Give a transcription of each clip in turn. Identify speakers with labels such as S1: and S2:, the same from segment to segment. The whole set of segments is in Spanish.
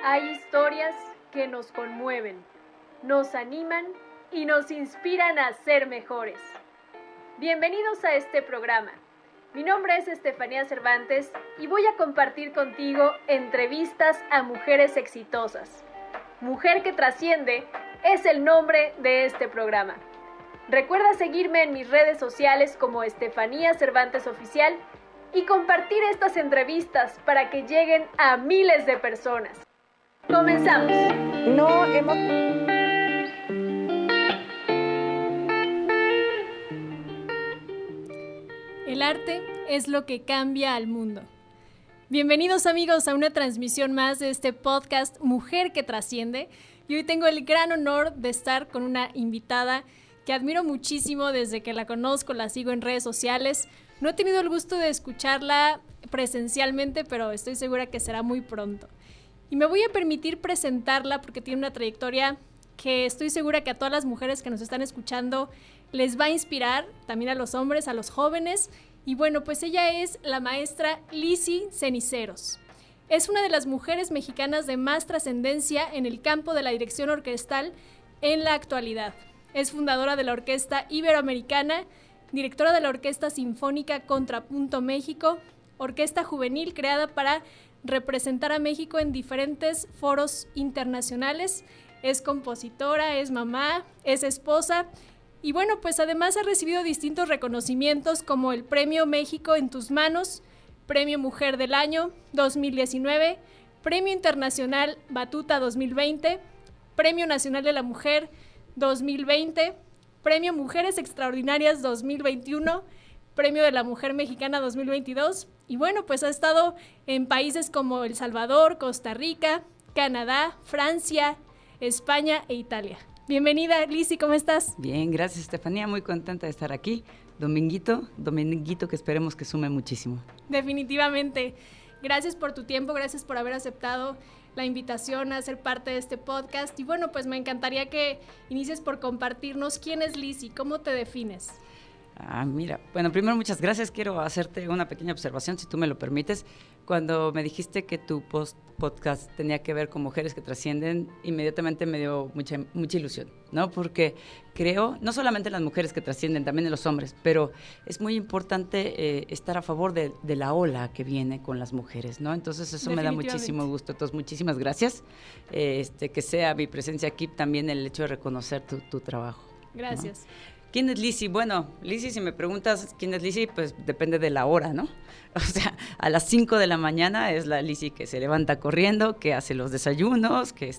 S1: Hay historias que nos conmueven, nos animan y nos inspiran a ser mejores. Bienvenidos a este programa. Mi nombre es Estefanía Cervantes y voy a compartir contigo entrevistas a mujeres exitosas. Mujer que trasciende es el nombre de este programa. Recuerda seguirme en mis redes sociales como Estefanía Cervantes Oficial y compartir estas entrevistas para que lleguen a miles de personas. ¡Comenzamos! El arte es lo que cambia al mundo. Bienvenidos amigos a una transmisión más de este podcast Mujer que Trasciende. Y hoy tengo el gran honor de estar con una invitada que admiro muchísimo desde que la conozco, la sigo en redes sociales. No he tenido el gusto de escucharla presencialmente, pero estoy segura que será muy pronto. Y me voy a permitir presentarla porque tiene una trayectoria que estoy segura que a todas las mujeres que nos están escuchando les va a inspirar, también a los hombres, a los jóvenes. Y bueno, pues ella es la maestra Lizzy Ceniceros. Es una de las mujeres mexicanas de más trascendencia en el campo de la dirección orquestal en la actualidad. Es fundadora de la Orquesta Iberoamericana, directora de la Orquesta Sinfónica Contrapunto México, orquesta juvenil creada para representar a México en diferentes foros internacionales. Es compositora, es mamá, es esposa y bueno, pues además ha recibido distintos reconocimientos como el Premio México en tus manos, Premio Mujer del Año 2019, Premio Internacional Batuta 2020, Premio Nacional de la Mujer 2020, Premio Mujeres Extraordinarias 2021, Premio de la Mujer Mexicana 2022 y bueno, pues ha estado en países como El Salvador, Costa Rica, Canadá, Francia, España e Italia. Bienvenida, Lizzy, ¿cómo estás?
S2: Bien, gracias, Estefanía, muy contenta de estar aquí. Dominguito que esperemos que sume muchísimo.
S1: Definitivamente. Gracias por tu tiempo, gracias por haber aceptado la invitación a ser parte de este podcast. Y bueno, pues me encantaría que inicies por compartirnos quién es Lizzy, cómo te defines.
S2: Mira, bueno, primero muchas gracias. Quiero hacerte una pequeña observación, si tú me lo permites. Cuando me dijiste que tu podcast tenía que ver con mujeres que trascienden, inmediatamente me dio mucha ilusión, ¿no? Porque creo, no solamente las mujeres que trascienden, también los hombres, pero es muy importante estar a favor de la ola que viene con las mujeres, ¿no? Entonces eso me da muchísimo gusto. Entonces, muchísimas gracias. Que sea mi presencia aquí también el hecho de reconocer tu trabajo.
S1: Gracias.
S2: ¿No? ¿Quién es Lizzy? Bueno, Lizzy, si me preguntas quién es Lizzy, pues depende de la hora, ¿no? O sea, a las 5 de la mañana es la Lizzy que se levanta corriendo, que hace los desayunos, que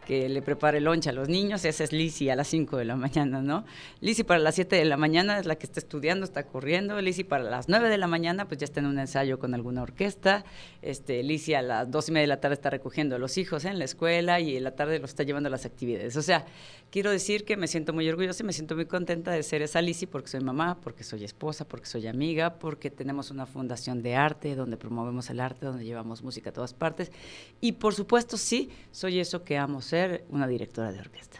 S2: le prepara el lunch a los niños. Esa es Lizzy a las 5 de la mañana, ¿no? Lizzy para las 7 de la mañana es la que está estudiando, está corriendo. Lizzy para las 9 de la mañana pues ya está en un ensayo con alguna orquesta. Lizzy a las 2:30 de la tarde está recogiendo a los hijos en la escuela y en la tarde los está llevando a las actividades. O sea, quiero decir que me siento muy orgullosa y me siento muy contenta de ser esa Lizzy porque soy mamá, porque soy esposa, porque soy amiga, porque tenemos una fundación de arte donde promovemos el arte, donde llevamos música a todas partes y por supuesto sí, soy eso que amo ser, una directora de orquesta.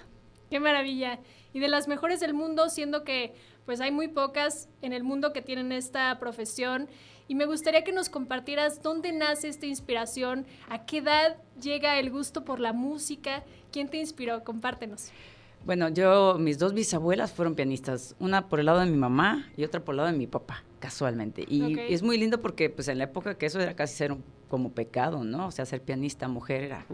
S1: ¡Qué maravilla! Y de las mejores del mundo, siendo que pues hay muy pocas en el mundo que tienen esta profesión y me gustaría que nos compartieras dónde nace esta inspiración, a qué edad llega el gusto por la música, quién te inspiró, compártenos.
S2: Bueno, mis dos bisabuelas fueron pianistas, una por el lado de mi mamá y otra por el lado de mi papá, casualmente. Y es muy lindo porque pues en la época que eso era casi ser como pecado, ¿no? O sea, ser pianista, mujer, era...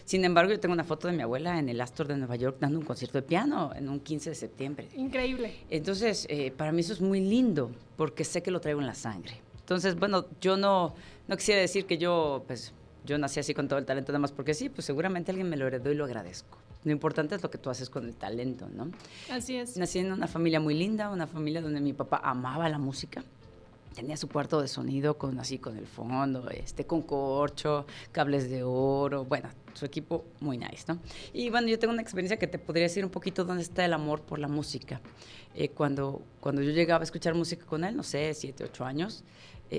S2: Sin embargo, yo tengo una foto de mi abuela en el Astor de Nueva York dando un concierto de piano en un 15 de septiembre.
S1: Increíble.
S2: Entonces, para mí eso es muy lindo porque sé que lo traigo en la sangre. Entonces, bueno, yo no quisiera decir que yo nací así con todo el talento, nada más porque sí, pues seguramente alguien me lo heredó y lo agradezco. Lo importante es lo que tú haces con el talento, ¿no?
S1: Así es.
S2: Nací en una familia muy linda, una familia donde mi papá amaba la música. Tenía su cuarto de sonido con el fondo, con corcho, cables de oro, bueno, su equipo muy nice, ¿no? Y bueno, yo tengo una experiencia que te podría decir un poquito dónde está el amor por la música. Cuando yo llegaba a escuchar música con él, no sé, 7, 8 años,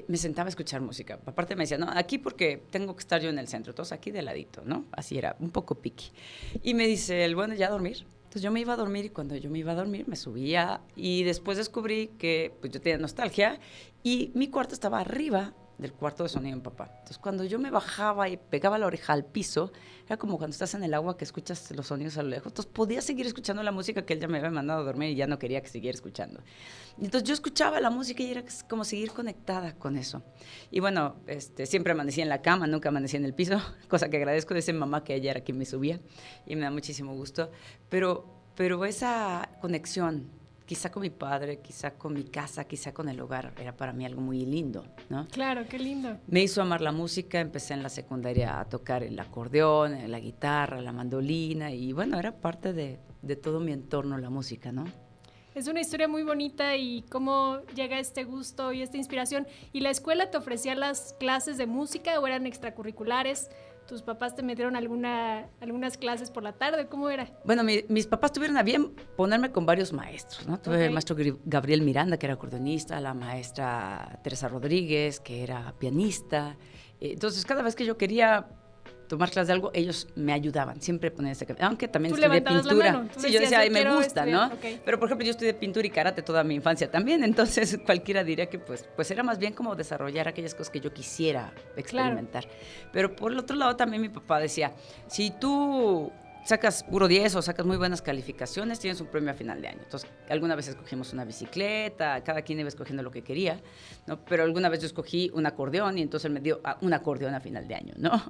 S2: me sentaba a escuchar música. Aparte me decía, no, aquí porque tengo que estar yo en el centro, todos aquí de ladito, ¿no? Así era, un poco piqui. Y me dice, bueno, ¿ya a dormir? Entonces yo me iba a dormir y cuando yo me iba a dormir me subía y después descubrí que pues yo tenía nostalgia y mi cuarto estaba arriba del cuarto de sonido de mi papá. Entonces, cuando yo me bajaba y pegaba la oreja al piso, era como cuando estás en el agua que escuchas los sonidos a lo lejos. Entonces, podía seguir escuchando la música que él ya me había mandado a dormir y ya no quería que siguiera escuchando. Y entonces, yo escuchaba la música y era como seguir conectada con eso. Y bueno, siempre amanecía en la cama, nunca amanecía en el piso, cosa que agradezco de esa mamá que ella era quien me subía y me da muchísimo gusto. Pero esa conexión, quizá con mi padre, quizá con mi casa, quizá con el hogar, era para mí algo muy lindo, ¿no?
S1: Claro, qué lindo.
S2: Me hizo amar la música, empecé en la secundaria a tocar el acordeón, la guitarra, la mandolina, y bueno, era parte de todo mi entorno la música, ¿no?
S1: Es una historia muy bonita y cómo llega este gusto y esta inspiración. ¿Y la escuela te ofrecía las clases de música o eran extracurriculares? ¿Tus papás te metieron algunas clases por la tarde? ¿Cómo era?
S2: Bueno, mis papás tuvieron a bien ponerme con varios maestros, ¿no? Tuve el maestro Gabriel Miranda, que era acordeonista, la maestra Teresa Rodríguez, que era pianista. Entonces, cada vez que yo quería tomar clases de algo, ellos me ayudaban, siempre ponían ese café, aunque también estudié pintura. Sí, yo decía, me gusta, ¿no? Okay. Pero, por ejemplo, yo estudié pintura y karate toda mi infancia también, entonces cualquiera diría que pues era más bien como desarrollar aquellas cosas que yo quisiera experimentar. Claro. Pero por el otro lado también mi papá decía, si tú sacas puro 10 o sacas muy buenas calificaciones, tienes un premio a final de año. Entonces, alguna vez escogimos una bicicleta, cada quien iba escogiendo lo que quería, ¿no? Pero alguna vez yo escogí un acordeón y entonces él me dio un acordeón a final de año, ¿no?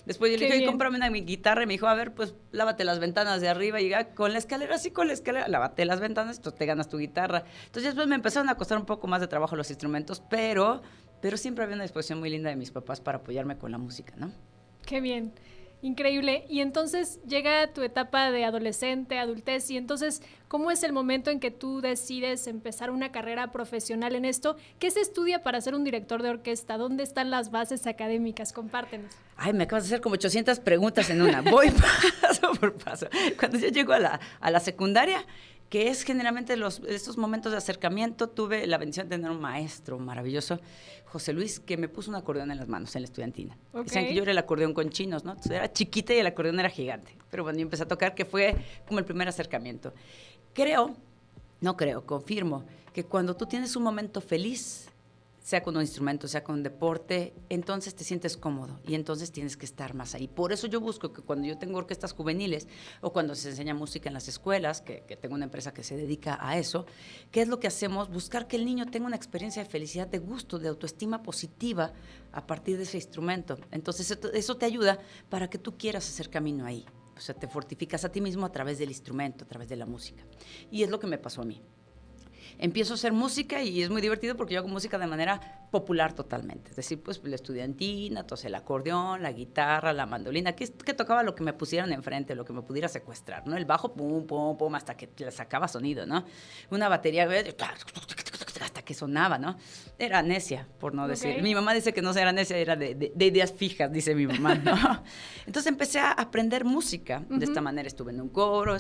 S2: Después yo le dije, cómprame una guitarra y me dijo, a ver, pues lávate las ventanas de arriba y con la escalera, sí, con la escalera, lávate las ventanas, entonces te ganas tu guitarra. Entonces después me empezaron a costar un poco más de trabajo los instrumentos, pero siempre había una disposición muy linda de mis papás para apoyarme con la música, ¿no?
S1: Qué bien. Increíble. Y entonces llega tu etapa de adolescente, adultez, y entonces, ¿cómo es el momento en que tú decides empezar una carrera profesional en esto? ¿Qué se estudia para ser un director de orquesta? ¿Dónde están las bases académicas? Compártenos.
S2: Ay, me acabas de hacer como 800 preguntas en una. Voy paso por paso. Cuando yo llego a la secundaria, que es generalmente estos momentos de acercamiento, tuve la bendición de tener un maestro maravilloso, José Luis, que me puso un acordeón en las manos en la estudiantina. Okay. Decían que yo era el acordeón con chinos, ¿no? Entonces era chiquita y el acordeón era gigante. Pero bueno, yo empecé a tocar, que fue como el primer acercamiento. Confirmo, que cuando tú tienes un momento feliz, sea con un instrumento, sea con un deporte, entonces te sientes cómodo y entonces tienes que estar más ahí. Por eso yo busco que cuando yo tengo orquestas juveniles o cuando se enseña música en las escuelas, que tengo una empresa que se dedica a eso, ¿qué es lo que hacemos? Buscar que el niño tenga una experiencia de felicidad, de gusto, de autoestima positiva a partir de ese instrumento. Entonces eso te ayuda para que tú quieras hacer camino ahí. O sea, te fortificas a ti mismo a través del instrumento, a través de la música. Y es lo que me pasó a mí. Empiezo a hacer música y es muy divertido porque yo hago música de manera popular totalmente. Es decir, pues la estudiantina, entonces el acordeón, la guitarra, la mandolina, que tocaba lo que me pusieran enfrente, lo que me pudiera secuestrar, ¿no? El bajo, pum, pum, pum, hasta que le sacaba sonido, ¿no? Una batería, hasta que sonaba, ¿no? Era necia, por no decir. Okay. Mi mamá dice que no era necia, era de ideas fijas, dice mi mamá, ¿no? Entonces empecé a aprender música. De esta manera estuve en un coro,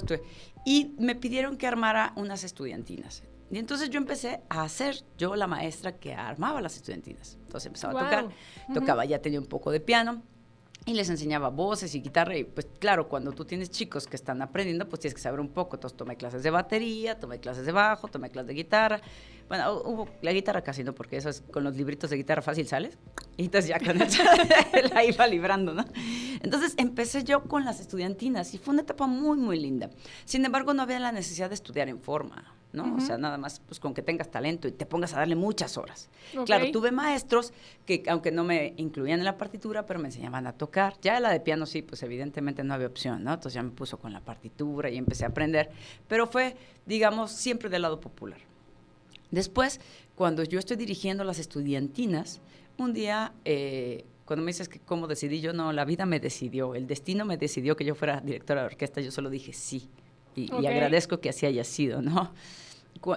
S2: y me pidieron que armara unas estudiantinas. Y entonces yo empecé a ser yo la maestra que armaba las estudiantinas. Entonces empezaba a tocar, tocaba, ya tenía un poco de piano y les enseñaba voces y guitarra. Y pues claro, cuando tú tienes chicos que están aprendiendo, pues tienes que saber un poco. Entonces tomé clases de batería, tomé clases de bajo, tomé clases de guitarra. Bueno, hubo la guitarra casi no, porque eso es con los libritos de guitarra fácil sales. Y entonces ya con eso la iba librando, ¿no? Entonces empecé yo con las estudiantinas y fue una etapa muy, muy linda. Sin embargo, no había la necesidad de estudiar en forma, ¿no? O sea, nada más pues con que tengas talento y te pongas a darle muchas horas. Okay. Claro, tuve maestros que, aunque no me incluían en la partitura, pero me enseñaban a tocar. Ya la de piano sí, pues evidentemente no había opción, ¿no? Entonces ya me puso con la partitura y empecé a aprender. Pero fue, digamos, siempre del lado popular. Después, cuando yo estoy dirigiendo las estudiantinas, un día, cuando me dices que cómo decidí yo, no, la vida me decidió, el destino me decidió que yo fuera directora de orquesta, yo solo dije sí. Y agradezco que así haya sido, ¿no?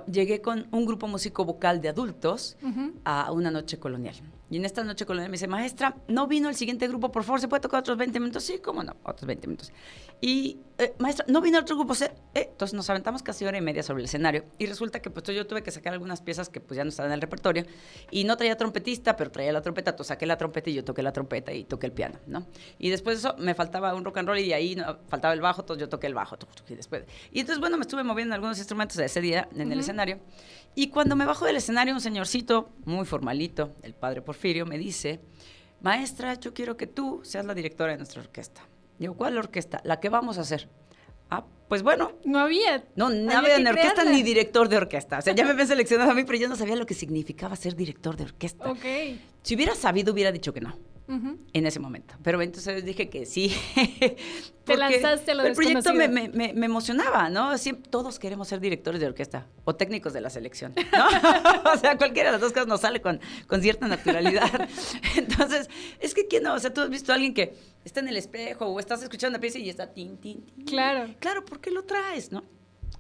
S2: Llegué con un grupo músico vocal de adultos a una noche colonial. Y en esta noche colonial me dice, maestra, ¿no vino el siguiente grupo? Por favor, ¿se puede tocar otros 20 minutos? Sí, ¿cómo no? Otros 20 minutos. Y, maestra, ¿no vino otro grupo? Entonces nos aventamos casi hora y media sobre el escenario. Y resulta que pues yo tuve que sacar algunas piezas que pues ya no estaban en el repertorio. Y no traía trompetista, pero traía la trompeta. Entonces saqué la trompeta y yo toqué la trompeta y toqué el piano, ¿no? Y después de eso me faltaba un rock and roll y ahí faltaba el bajo. Entonces yo toqué el bajo. Y entonces, bueno, me estuve moviendo algunos instrumentos de ese día en el escenario. Y cuando me bajo del escenario, un señorcito muy formalito, el padre Porfirio, Porfirio me dice, maestra, yo quiero que tú seas la directora de nuestra orquesta. Digo, ¿cuál orquesta? La que vamos a hacer. Ah, pues bueno.
S1: No había.
S2: No había ni orquesta ni director de orquesta. O sea, ya me habían seleccionado a mí, pero yo no sabía lo que significaba ser director de orquesta.
S1: Ok.
S2: Si hubiera sabido, hubiera dicho que no. En ese momento. Pero entonces dije que sí.
S1: Te lanzaste a lo
S2: el proyecto
S1: desconocido.
S2: me emocionaba, ¿no? Siempre, todos queremos ser directores de orquesta o técnicos de la selección, ¿no? O sea, cualquiera de las dos cosas nos sale con cierta naturalidad. Entonces, es que ¿quién no? O sea, tú has visto a alguien que está en el espejo o estás escuchando una pieza y está tin, tin, tin.
S1: Claro.
S2: Claro, ¿por qué lo traes, no?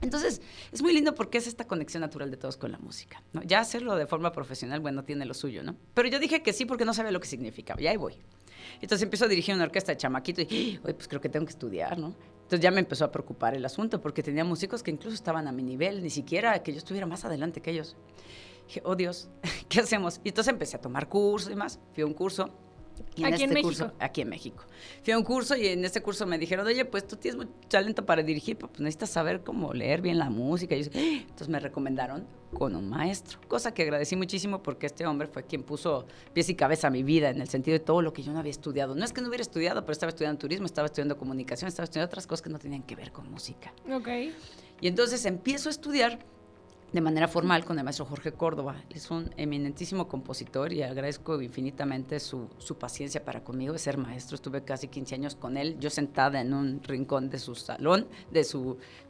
S2: Entonces, es muy lindo porque es esta conexión natural de todos con la música, ¿no? Ya hacerlo de forma profesional, bueno, tiene lo suyo, ¿no? Pero yo dije que sí porque no sabía lo que significaba, y ahí voy. Entonces empiezo a dirigir una orquesta de chamaquito y, oye, pues creo que tengo que estudiar, ¿no? Entonces ya me empezó a preocupar el asunto porque tenía músicos que incluso estaban a mi nivel, ni siquiera que yo estuviera más adelante que ellos. Dije, oh Dios, ¿qué hacemos? Y entonces empecé a tomar cursos y más. Fui a un curso. Y
S1: ¿Aquí en México?
S2: Curso, aquí en México. Fui a un curso y en este curso me dijeron, oye, pues tú tienes mucho talento para dirigir, pues necesitas saber cómo leer bien la música. Y yo, entonces me recomendaron con un maestro, cosa que agradecí muchísimo porque este hombre fue quien puso pies y cabeza a mi vida en el sentido de todo lo que yo no había estudiado. No es que no hubiera estudiado, pero estaba estudiando turismo, estaba estudiando comunicación, estaba estudiando otras cosas que no tenían que ver con música.
S1: Ok.
S2: Y entonces empiezo a estudiar de manera formal con el maestro Jorge Córdoba. Es un eminentísimo compositor y agradezco infinitamente su paciencia para conmigo de ser maestro. Estuve casi 15 años con él, yo sentada en un rincón de su salón,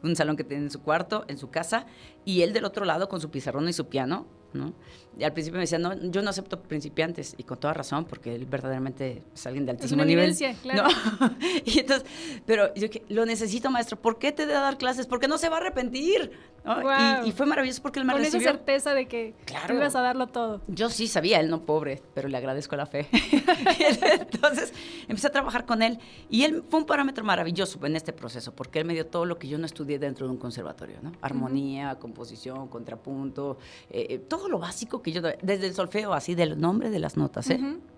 S2: un salón que tiene en su cuarto, en su casa, y él del otro lado con su pizarrón y su piano, ¿no? Y al principio me decía, no, yo no acepto principiantes, y con toda razón, porque él verdaderamente es alguien de altísimo nivel.
S1: Claro.
S2: ¿No? Y entonces, pero yo que lo necesito, maestro, ¿por qué te debe dar clases? Porque no se va a arrepentir, ¿no?
S1: Wow.
S2: Y fue maravilloso porque él me recibió.
S1: Con esa certeza de que
S2: claro,
S1: tú ibas a darlo todo.
S2: Yo sí sabía, él no pobre, pero le agradezco la fe. Entonces empecé a trabajar con él y él fue un parámetro maravilloso en este proceso porque él me dio todo lo que yo no estudié dentro de un conservatorio, ¿no? Armonía, composición, contrapunto, todo lo básico que yo, desde el solfeo, así del nombre de las notas,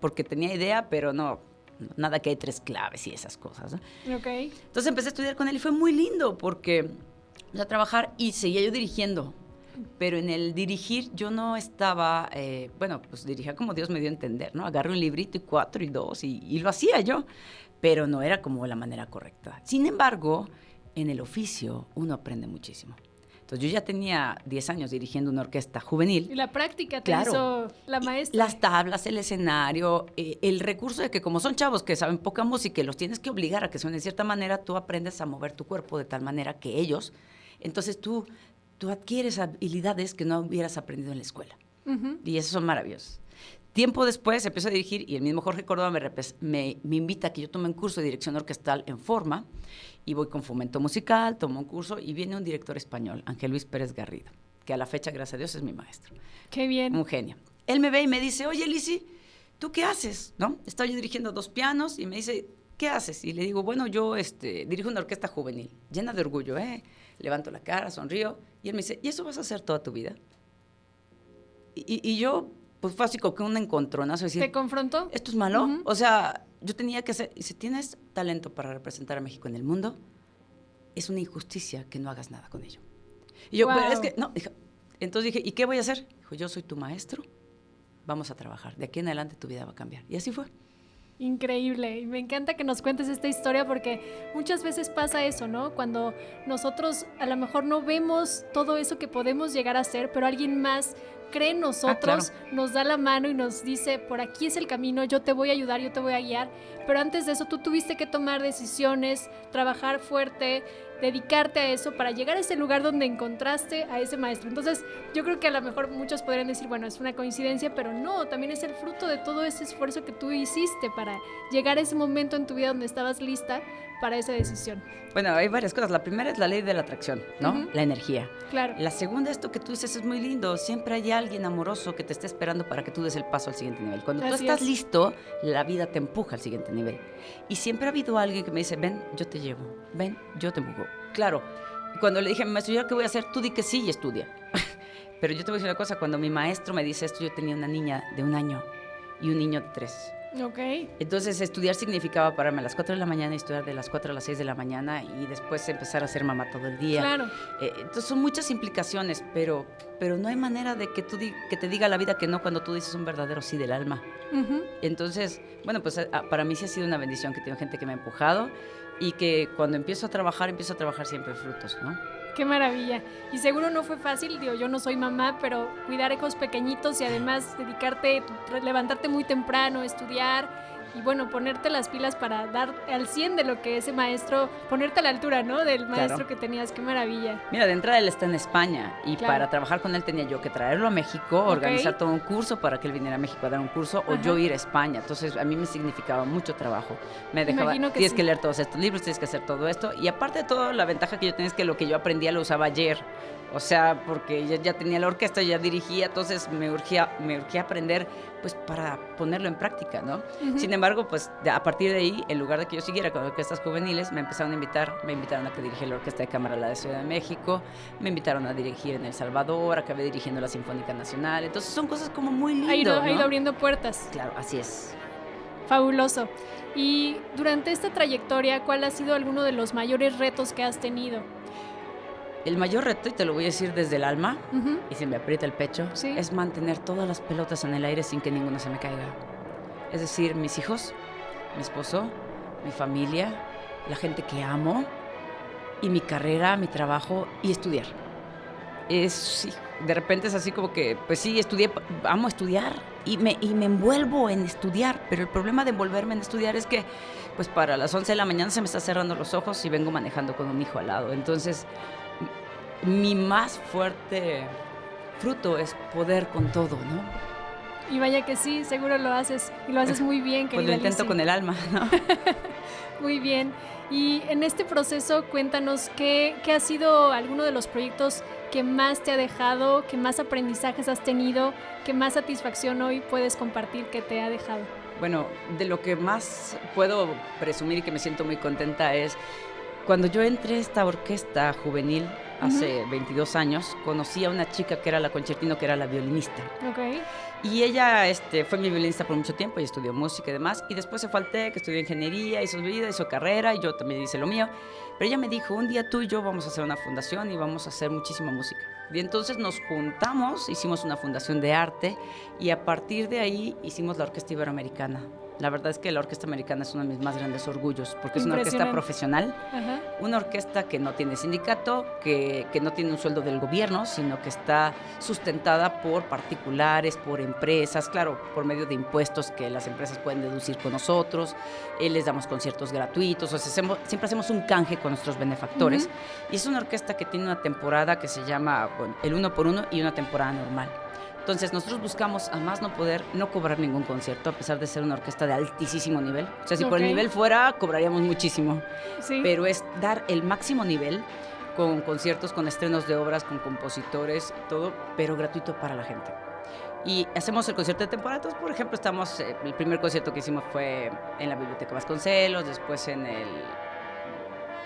S2: porque tenía idea, pero no, nada que hay 3 claves y esas cosas, ¿no?
S1: Okay.
S2: Entonces empecé a estudiar con él y fue muy lindo porque empecé a trabajar y seguía yo dirigiendo. Pero en el dirigir yo no estaba, bueno, pues dirigía como Dios me dio a entender, ¿no? Agarré un librito y 4 y 2 y lo hacía yo, pero no era como la manera correcta. Sin embargo, en el oficio uno aprende muchísimo. Entonces yo ya tenía 10 años dirigiendo una orquesta juvenil.
S1: Y la práctica te
S2: claro,
S1: hizo la maestra.
S2: Las tablas, el escenario, el recurso de que como son chavos que saben poca música y los tienes que obligar a que suenen de cierta manera, tú aprendes a mover tu cuerpo de tal manera que ellos, entonces tú adquieres habilidades que no hubieras aprendido en la escuela. Y esos son maravillosos. Tiempo después empiezo a dirigir y el mismo Jorge Córdoba me invita a que yo tome un curso de dirección orquestal en Forma y voy con Fomento Musical, tomo un curso y viene un director español, Ángel Luis Pérez Garrido, que a la fecha, gracias a Dios, es mi maestro.
S1: Qué bien.
S2: Un genio. Él me ve y me dice, oye, Lizzy, ¿tú qué haces? ¿No? Estaba yo dirigiendo 2 pianos y me dice, ¿qué haces? Y le digo, bueno, yo dirijo una orquesta juvenil, llena de orgullo, levanto la cara, sonrío, y él me dice, ¿y eso vas a hacer toda tu vida? Y yo, pues fue así como que un encontronazo, decir,
S1: ¿te confrontó?
S2: ¿esto es malo? O sea, yo tenía que hacer, y si tienes talento para representar a México en el mundo, es una injusticia que no hagas nada con ello. Y yo, pero es que, no, entonces dije, ¿y qué voy a hacer? Dijo, yo soy tu maestro, vamos a trabajar, de aquí en adelante tu vida va a cambiar. Y así fue.
S1: Increíble, y me encanta que nos cuentes esta historia porque muchas veces pasa eso, ¿no? Cuando nosotros a lo mejor no vemos todo eso que podemos llegar a ser, pero alguien más cree en nosotros,
S2: claro,
S1: nos da la mano y nos dice, por aquí es el camino, yo te voy a ayudar, yo te voy a guiar, pero antes de eso tú tuviste que tomar decisiones, trabajar fuerte, dedicarte a eso para llegar a ese lugar donde encontraste a ese maestro. Entonces yo creo que a lo mejor muchos podrían decir, bueno, es una coincidencia, pero no, también es el fruto de todo ese esfuerzo que tú hiciste para llegar a ese momento en tu vida donde estabas lista para esa decisión.
S2: Bueno, hay varias cosas. La primera es la ley de la atracción, ¿no? La energía.
S1: Claro.
S2: La segunda, esto que tú dices es muy lindo. Siempre hay alguien amoroso que te está esperando para que tú des el paso al siguiente nivel. Cuando tú estás listo, la vida te empuja al siguiente nivel. Y siempre ha habido alguien que me dice, ven, yo te llevo. Ven, yo te empujo. Claro, cuando le dije, maestro, ¿yo qué voy a hacer? Tú di que sí y estudia. Pero yo te voy a decir una cosa. Cuando mi maestro me dice esto, yo tenía una niña de 1 año y un niño de 3.
S1: Ok.
S2: Entonces, estudiar significaba pararme a las 4 de la mañana y estudiar de las 4 a las 6 de la mañana y después empezar a ser mamá todo el día.
S1: Claro.
S2: Entonces, son muchas implicaciones, pero no hay manera de que, que te diga la vida que no cuando tú dices un verdadero sí del alma.
S1: Uh-huh.
S2: Entonces, bueno, pues para mí sí ha sido una bendición que tengo gente que me ha empujado y que cuando empiezo a trabajar siempre frutos, ¿no?
S1: Qué maravilla. Y seguro no fue fácil, digo, yo no soy mamá, pero cuidar hijos pequeñitos y además levantarte muy temprano, estudiar y bueno, ponerte las pilas para dar al 100 de lo que ese maestro, ponerte a la altura, ¿no? Del maestro
S2: Claro.
S1: que tenías, qué maravilla.
S2: Mira, de entrada él está en España y
S1: Claro.
S2: para trabajar con él tenía yo que traerlo a México, organizar todo un curso para que él viniera a México a dar un curso o yo ir a España. Entonces a mí me significaba mucho trabajo. Me dejaba, tienes que leer todos estos libros, tienes que hacer todo esto. Y aparte de todo, la ventaja que yo tenía es que lo que yo aprendía lo usaba ayer. O sea, porque ya tenía la orquesta, ya dirigía, entonces me urgía aprender pues para ponerlo en práctica, ¿no? Uh-huh. Sin embargo, pues a partir de ahí, en lugar de que yo siguiera con orquestas juveniles, me invitaron a que dirigiera la Orquesta de Cámara de la Ciudad de México, me invitaron a dirigir en El Salvador, acabé dirigiendo la Sinfónica Nacional, entonces son cosas como muy lindas,
S1: ha ido abriendo puertas.
S2: Claro, así es.
S1: Fabuloso. Y durante esta trayectoria, ¿cuál ha sido alguno de los mayores retos que has tenido?
S2: El mayor reto, y te lo voy a decir desde el alma,
S1: uh-huh.
S2: y se me aprieta el pecho,
S1: sí.
S2: es mantener todas las pelotas en el aire sin que ninguna se me caiga. Es decir, mis hijos, mi esposo, mi familia, la gente que amo, y mi carrera, mi trabajo, y estudiar. Sí, de repente es así como que, pues sí, amo estudiar, y me envuelvo en estudiar, pero el problema de envolverme en estudiar es que, pues para las 11 de la mañana se me está cerrando los ojos y vengo manejando con un hijo al lado. Entonces, mi más fuerte fruto es poder con todo, ¿no?
S1: Y vaya que sí, seguro lo haces, y lo haces muy bien, querida
S2: Pues lo intento
S1: Lizzy.
S2: con el alma, ¿no?
S1: Muy bien. Y en este proceso, cuéntanos qué ha sido alguno de los proyectos que más te ha dejado, qué más aprendizajes has tenido, qué más satisfacción hoy puedes compartir que te ha dejado.
S2: Bueno, de lo que más puedo presumir y que me siento muy contenta es cuando yo entré a esta orquesta juvenil hace 22 años, conocí a una chica que era la concertino, que era la violinista.
S1: Okay.
S2: Y ella fue mi violinista por mucho tiempo y estudió música y demás. Y después se fue al TEC, estudió ingeniería, hizo vida, hizo carrera y yo también hice lo mío. Pero ella me dijo, un día tú y yo vamos a hacer una fundación y vamos a hacer muchísima música. Y entonces nos juntamos, hicimos una fundación de arte y a partir de ahí hicimos la Orquesta Iberoamericana. La verdad es que la Orquesta Americana es uno de mis más grandes orgullos, porque es una orquesta profesional, una orquesta que no tiene sindicato, que no tiene un sueldo del gobierno, sino que está sustentada por particulares, por empresas, claro, por medio de impuestos que las empresas pueden deducir con nosotros, les damos conciertos gratuitos, o sea, siempre hacemos un canje con nuestros benefactores, y es una orquesta que tiene una temporada que se llama el 1x1 y una temporada normal. Entonces, nosotros buscamos, a más no poder, no cobrar ningún concierto, a pesar de ser una orquesta de altísimo nivel. O sea, si por el nivel fuera, cobraríamos muchísimo.
S1: Sí.
S2: Pero es dar el máximo nivel con conciertos, con estrenos de obras, con compositores, todo, pero gratuito para la gente. Y hacemos el concierto de temporada. Entonces, por ejemplo, el primer concierto que hicimos fue en la Biblioteca Vasconcelos, después en el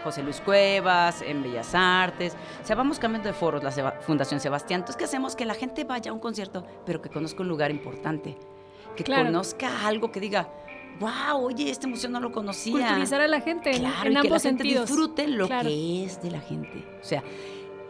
S2: José Luis Cuevas, en Bellas Artes. O sea, vamos cambiando de foros, la Fundación Sebastián. Entonces, ¿qué hacemos? Que la gente vaya a un concierto, pero que conozca un lugar importante. Que conozca algo, que diga, wow, oye, este museo no lo conocía.
S1: Culturizar a la gente en ambos
S2: que la gente
S1: sentidos.
S2: Disfrute lo que es de la gente. O sea,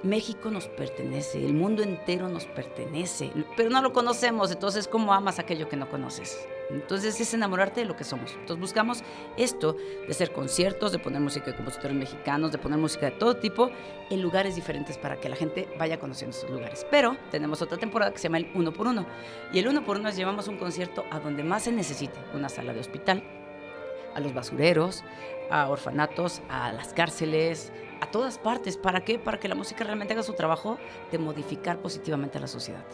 S2: México nos pertenece, el mundo entero nos pertenece, pero no lo conocemos. Entonces, ¿cómo amas aquello que no conoces? Entonces es enamorarte de lo que somos. Entonces buscamos esto de hacer conciertos, de poner música de compositores mexicanos, de poner música de todo tipo en lugares diferentes para que la gente vaya conociendo esos lugares. Pero tenemos otra temporada que se llama el 1x1. Y el 1x1 es llevamos un concierto a donde más se necesite. Una sala de hospital, a los basureros, a orfanatos, a las cárceles, a todas partes. ¿Para qué? Para que la música realmente haga su trabajo de modificar positivamente a la sociedad.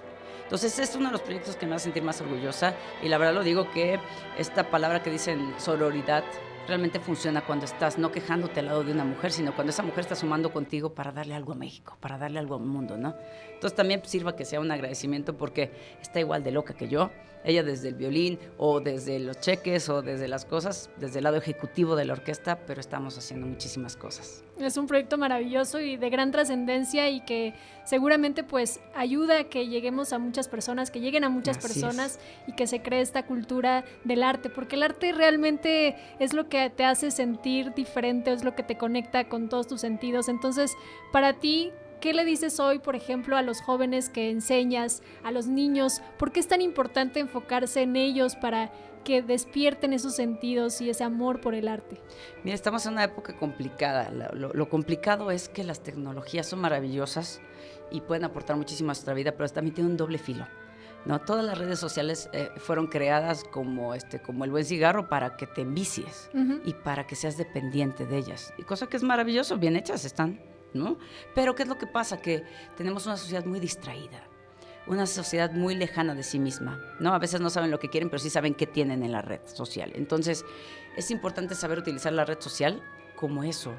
S2: Entonces, es uno de los proyectos que me hace sentir más orgullosa y la verdad lo digo que esta palabra que dicen sororidad realmente funciona cuando estás no quejándote al lado de una mujer, sino cuando esa mujer está sumando contigo para darle algo a México, para darle algo al mundo, ¿no? Entonces también sirva que sea un agradecimiento porque está igual de loca que yo. Ella desde el violín o desde los cheques o desde las cosas, desde el lado ejecutivo de la orquesta, pero estamos haciendo muchísimas cosas.
S1: Es un proyecto maravilloso y de gran trascendencia y que seguramente pues ayuda a que lleguemos a muchas personas, que lleguen a muchas personas y que se cree esta cultura del arte, porque el arte realmente es lo que te hace sentir diferente, es lo que te conecta con todos tus sentidos. Entonces, para ti, ¿qué le dices hoy, por ejemplo, a los jóvenes que enseñas, a los niños? ¿Por qué es tan importante enfocarse en ellos para que despierten esos sentidos y ese amor por el arte?
S2: Mira, estamos en una época complicada. Lo complicado es que las tecnologías son maravillosas y pueden aportar muchísimo a nuestra vida, pero también tienen un doble filo, ¿no? Todas las redes sociales fueron creadas como el buen cigarro para que te envicies y para que seas dependiente de ellas. Y cosa que es maravilloso, bien hechas están, ¿no? Pero ¿qué es lo que pasa? Que tenemos una sociedad muy distraída, una sociedad muy lejana de sí misma, ¿no? A veces no saben lo que quieren, pero sí saben qué tienen en la red social. Entonces, es importante saber utilizar la red social como eso,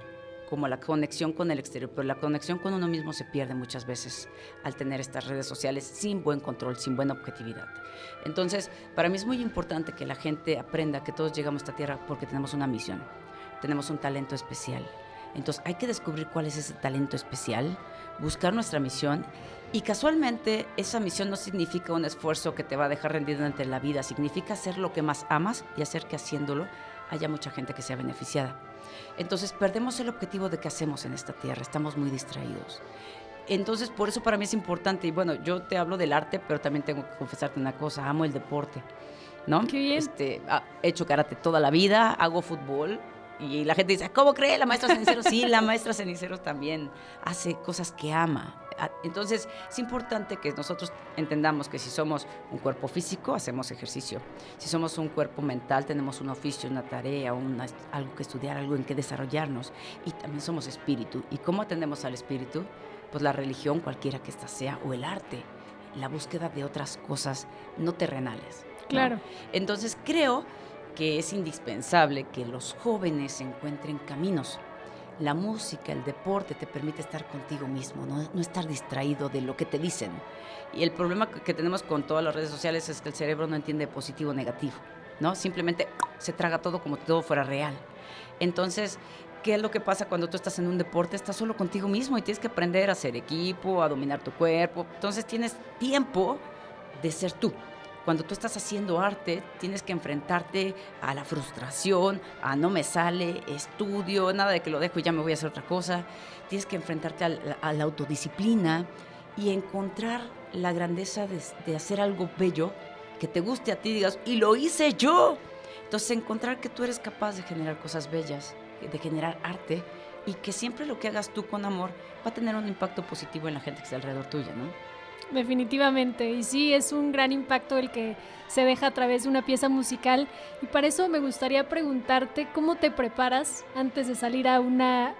S2: como la conexión con el exterior, pero la conexión con uno mismo se pierde muchas veces al tener estas redes sociales sin buen control, sin buena objetividad. Entonces, para mí es muy importante que la gente aprenda que todos llegamos a esta tierra porque tenemos una misión, tenemos un talento especial. Entonces hay que descubrir cuál es ese talento especial, buscar nuestra misión y casualmente esa misión no significa un esfuerzo que te va a dejar rendido ante la vida, significa hacer lo que más amas y hacer que haciéndolo haya mucha gente que sea beneficiada. Entonces perdemos el objetivo de qué hacemos en esta tierra, estamos muy distraídos. Entonces por eso para mí es importante y bueno, yo te hablo del arte, pero también tengo que confesarte una cosa, amo el deporte, ¿no?
S1: Qué bien.
S2: He hecho karate toda la vida, hago fútbol. Y la gente dice, ¿cómo cree la maestra Cenicero? Sí, la maestra Cenicero también hace cosas que ama. Entonces, es importante que nosotros entendamos que si somos un cuerpo físico, hacemos ejercicio. Si somos un cuerpo mental, tenemos un oficio, una tarea, algo que estudiar, algo en que desarrollarnos. Y también somos espíritu. ¿Y cómo atendemos al espíritu? Pues la religión, cualquiera que ésta sea, o el arte, la búsqueda de otras cosas no terrenales, ¿no?
S1: Claro.
S2: Entonces, creo que es indispensable que los jóvenes encuentren caminos. La música, el deporte te permite estar contigo mismo, no estar distraído de lo que te dicen. Y el problema que tenemos con todas las redes sociales es que el cerebro no entiende positivo o negativo, ¿no? Simplemente se traga todo como si todo fuera real. Entonces, ¿qué es lo que pasa cuando tú estás en un deporte? Estás solo contigo mismo y tienes que aprender a hacer equipo, a dominar tu cuerpo. Entonces tienes tiempo de ser tú. Cuando tú estás haciendo arte, tienes que enfrentarte a la frustración, a no me sale, estudio, nada de que lo dejo y ya me voy a hacer otra cosa. Tienes que enfrentarte a la autodisciplina y encontrar la grandeza de hacer algo bello que te guste a ti, digas, y lo hice yo. Entonces, encontrar que tú eres capaz de generar cosas bellas, de generar arte y que siempre lo que hagas tú con amor va a tener un impacto positivo en la gente que está alrededor tuya, ¿no?
S1: Definitivamente, y sí, es un gran impacto el que se deja a través de una pieza musical y para eso me gustaría preguntarte cómo te preparas antes de salir a una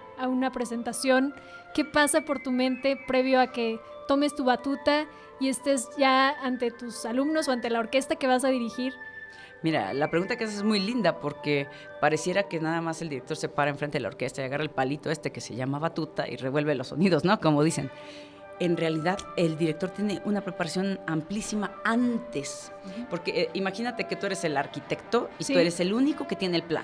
S1: presentación, qué pasa por tu mente previo a que tomes tu batuta y estés ya ante tus alumnos o ante la orquesta que vas a dirigir.
S2: Mira, la pregunta que haces es muy linda porque pareciera que nada más el director se para enfrente de la orquesta y agarra el palito que se llama batuta y revuelve los sonidos, ¿no? Como dicen. En realidad, el director tiene una preparación amplísima antes, porque imagínate que tú eres el arquitecto y tú eres el único que tiene el plan,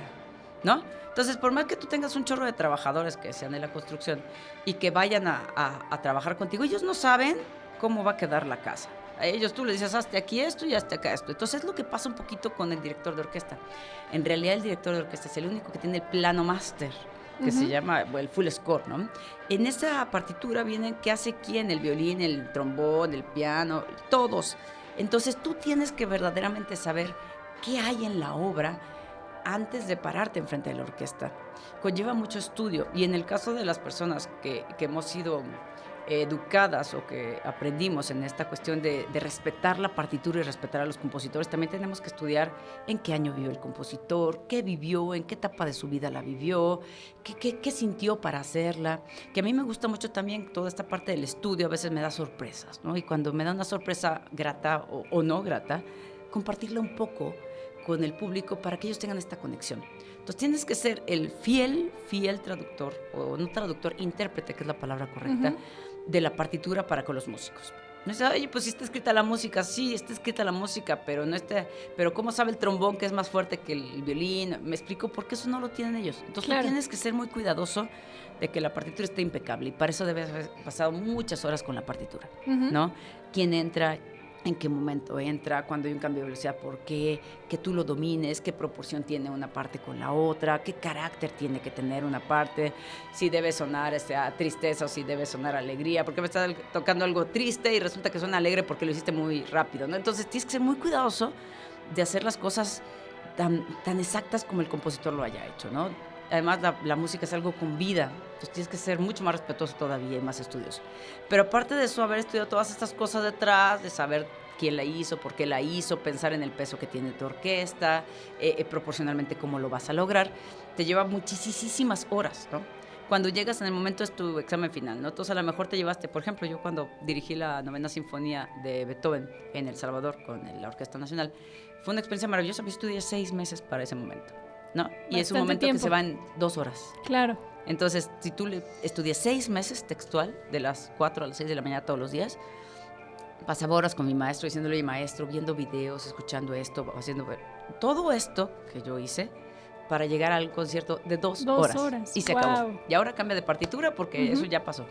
S2: ¿no? Entonces, por más que tú tengas un chorro de trabajadores que sean de la construcción y que vayan a trabajar contigo, ellos no saben cómo va a quedar la casa. A ellos tú les dices, hazte aquí esto y hazte acá esto. Entonces, es lo que pasa un poquito con el director de orquesta. En realidad, el director de orquesta es el único que tiene el plano máster, que se llama el full score, ¿no? En esa partitura vienen qué hace quién, el violín, el trombón, el piano, todos. Entonces tú tienes que verdaderamente saber qué hay en la obra antes de pararte enfrente de la orquesta. Conlleva mucho estudio y en el caso de las personas que hemos sido educadas o que aprendimos en esta cuestión de respetar la partitura y respetar a los compositores, también tenemos que estudiar en qué año vivió el compositor, qué vivió, en qué etapa de su vida la vivió, qué sintió para hacerla, que a mí me gusta mucho también toda esta parte del estudio, a veces me da sorpresas, ¿no? Y cuando me da una sorpresa grata o no grata, compartirla un poco con el público para que ellos tengan esta conexión. Entonces tienes que ser el fiel traductor, o no traductor, intérprete, que es la palabra correcta, de la partitura para con los músicos. No es, oye, pues sí está escrita la música, sí, está escrita la música, pero no está, pero ¿cómo sabe el trombón que es más fuerte que el violín? Me explico, porque eso no lo tienen ellos. Entonces tú tienes que ser muy cuidadoso de que la partitura esté impecable, y para eso debes haber pasado muchas horas con la partitura, ¿no? ¿Quién entra? ¿En qué momento entra? Cuando hay un cambio de velocidad, ¿por qué? Que tú lo domines, qué proporción tiene una parte con la otra, qué carácter tiene que tener una parte, si debe sonar tristeza o si debe sonar alegría, porque me está tocando algo triste y resulta que suena alegre porque lo hiciste muy rápido, ¿no? Entonces tienes que ser muy cuidadoso de hacer las cosas tan exactas como el compositor lo haya hecho, ¿no? Además, la música es algo con vida, entonces tienes que ser mucho más respetuoso todavía y más estudioso. Pero aparte de eso, haber estudiado todas estas cosas detrás, de saber quién la hizo, por qué la hizo, pensar en el peso que tiene tu orquesta, proporcionalmente cómo lo vas a lograr, te lleva muchísimas horas, ¿no? Cuando llegas en el momento es tu examen final, ¿no? Entonces a lo mejor te llevaste, por ejemplo, yo cuando dirigí la 9ª Sinfonía de Beethoven en El Salvador con la Orquesta Nacional, fue una experiencia maravillosa, yo estudié 6 meses para ese momento, ¿no? Y es un momento que se va en 2 horas.
S1: Claro.
S2: Entonces, si tú estudias 6 meses textual, de las 4 a las 6 de la mañana todos los días, pasaba horas con mi maestro, diciéndole, maestro, viendo videos, escuchando esto, haciendo todo esto que yo hice para llegar al concierto de 2 horas. Y se acabó. Y ahora cambia de partitura porque eso ya pasó.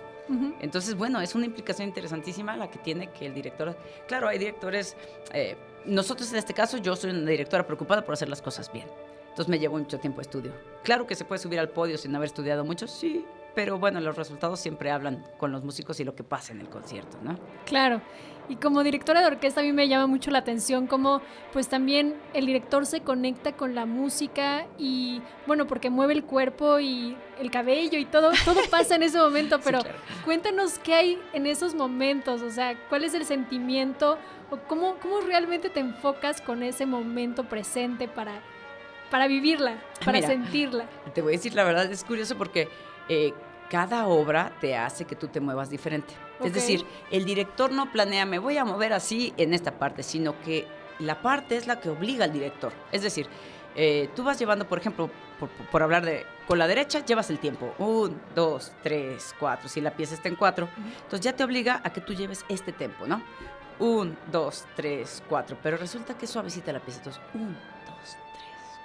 S2: Entonces, bueno, es una implicación interesantísima la que tiene que el director... Claro, hay directores... nosotros en este caso, yo soy una directora preocupada por hacer las cosas bien. Entonces me llevó mucho tiempo de estudio. Claro que se puede subir al podio sin haber estudiado mucho, sí, pero bueno, los resultados siempre hablan con los músicos y lo que pasa en el concierto, ¿no?
S1: Claro. Y como directora de orquesta a mí me llama mucho la atención cómo pues también el director se conecta con la música y bueno, porque mueve el cuerpo y el cabello y todo pasa en ese momento, pero sí, claro. Cuéntanos qué hay en esos momentos, o sea, cuál es el sentimiento o cómo realmente te enfocas con ese momento presente para vivirla, para sentirla.
S2: Te voy a decir la verdad, es curioso porque cada obra te hace que tú te muevas diferente. Okay. Es decir, el director no planea, me voy a mover así en esta parte, sino que la parte es la que obliga al director. Es decir, tú vas llevando, por ejemplo, por hablar con la derecha, llevas el tiempo. 1, 2, 3, 4. Si la pieza está en 4, entonces ya te obliga a que tú lleves este tempo, ¿no? 1, 2, 3, 4. Pero resulta que es suavecita la pieza. Entonces, 1, 2, 3,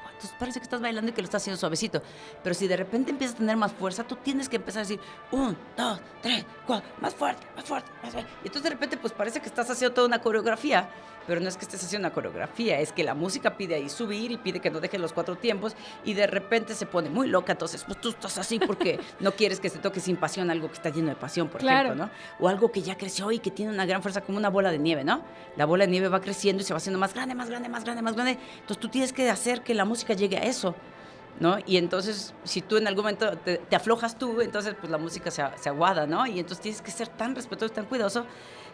S2: 4. Entonces parece que estás bailando y que lo estás haciendo suavecito. Pero si de repente empiezas a tener más fuerza, tú tienes que empezar a decir 1, 2, 3, 4, más fuerte, más fuerte, más fuerte. Y entonces de repente pues parece que estás haciendo toda una coreografía. Pero no es que estés haciendo una coreografía, es que la música pide ahí subir y pide que no dejes los 4 tiempos y de repente se pone muy loca, entonces pues tú estás así porque no quieres que se toque sin pasión algo que está lleno de pasión, por ejemplo, ¿no? O algo que ya creció y que tiene una gran fuerza como una bola de nieve, ¿no? La bola de nieve va creciendo y se va haciendo más grande, más grande, más grande, más grande. Entonces tú tienes que hacer que la música llegue a eso, ¿no? Y entonces, si tú en algún momento te aflojas tú, entonces pues la música se aguada, ¿no? Y entonces tienes que ser tan respetuoso, tan cuidadoso,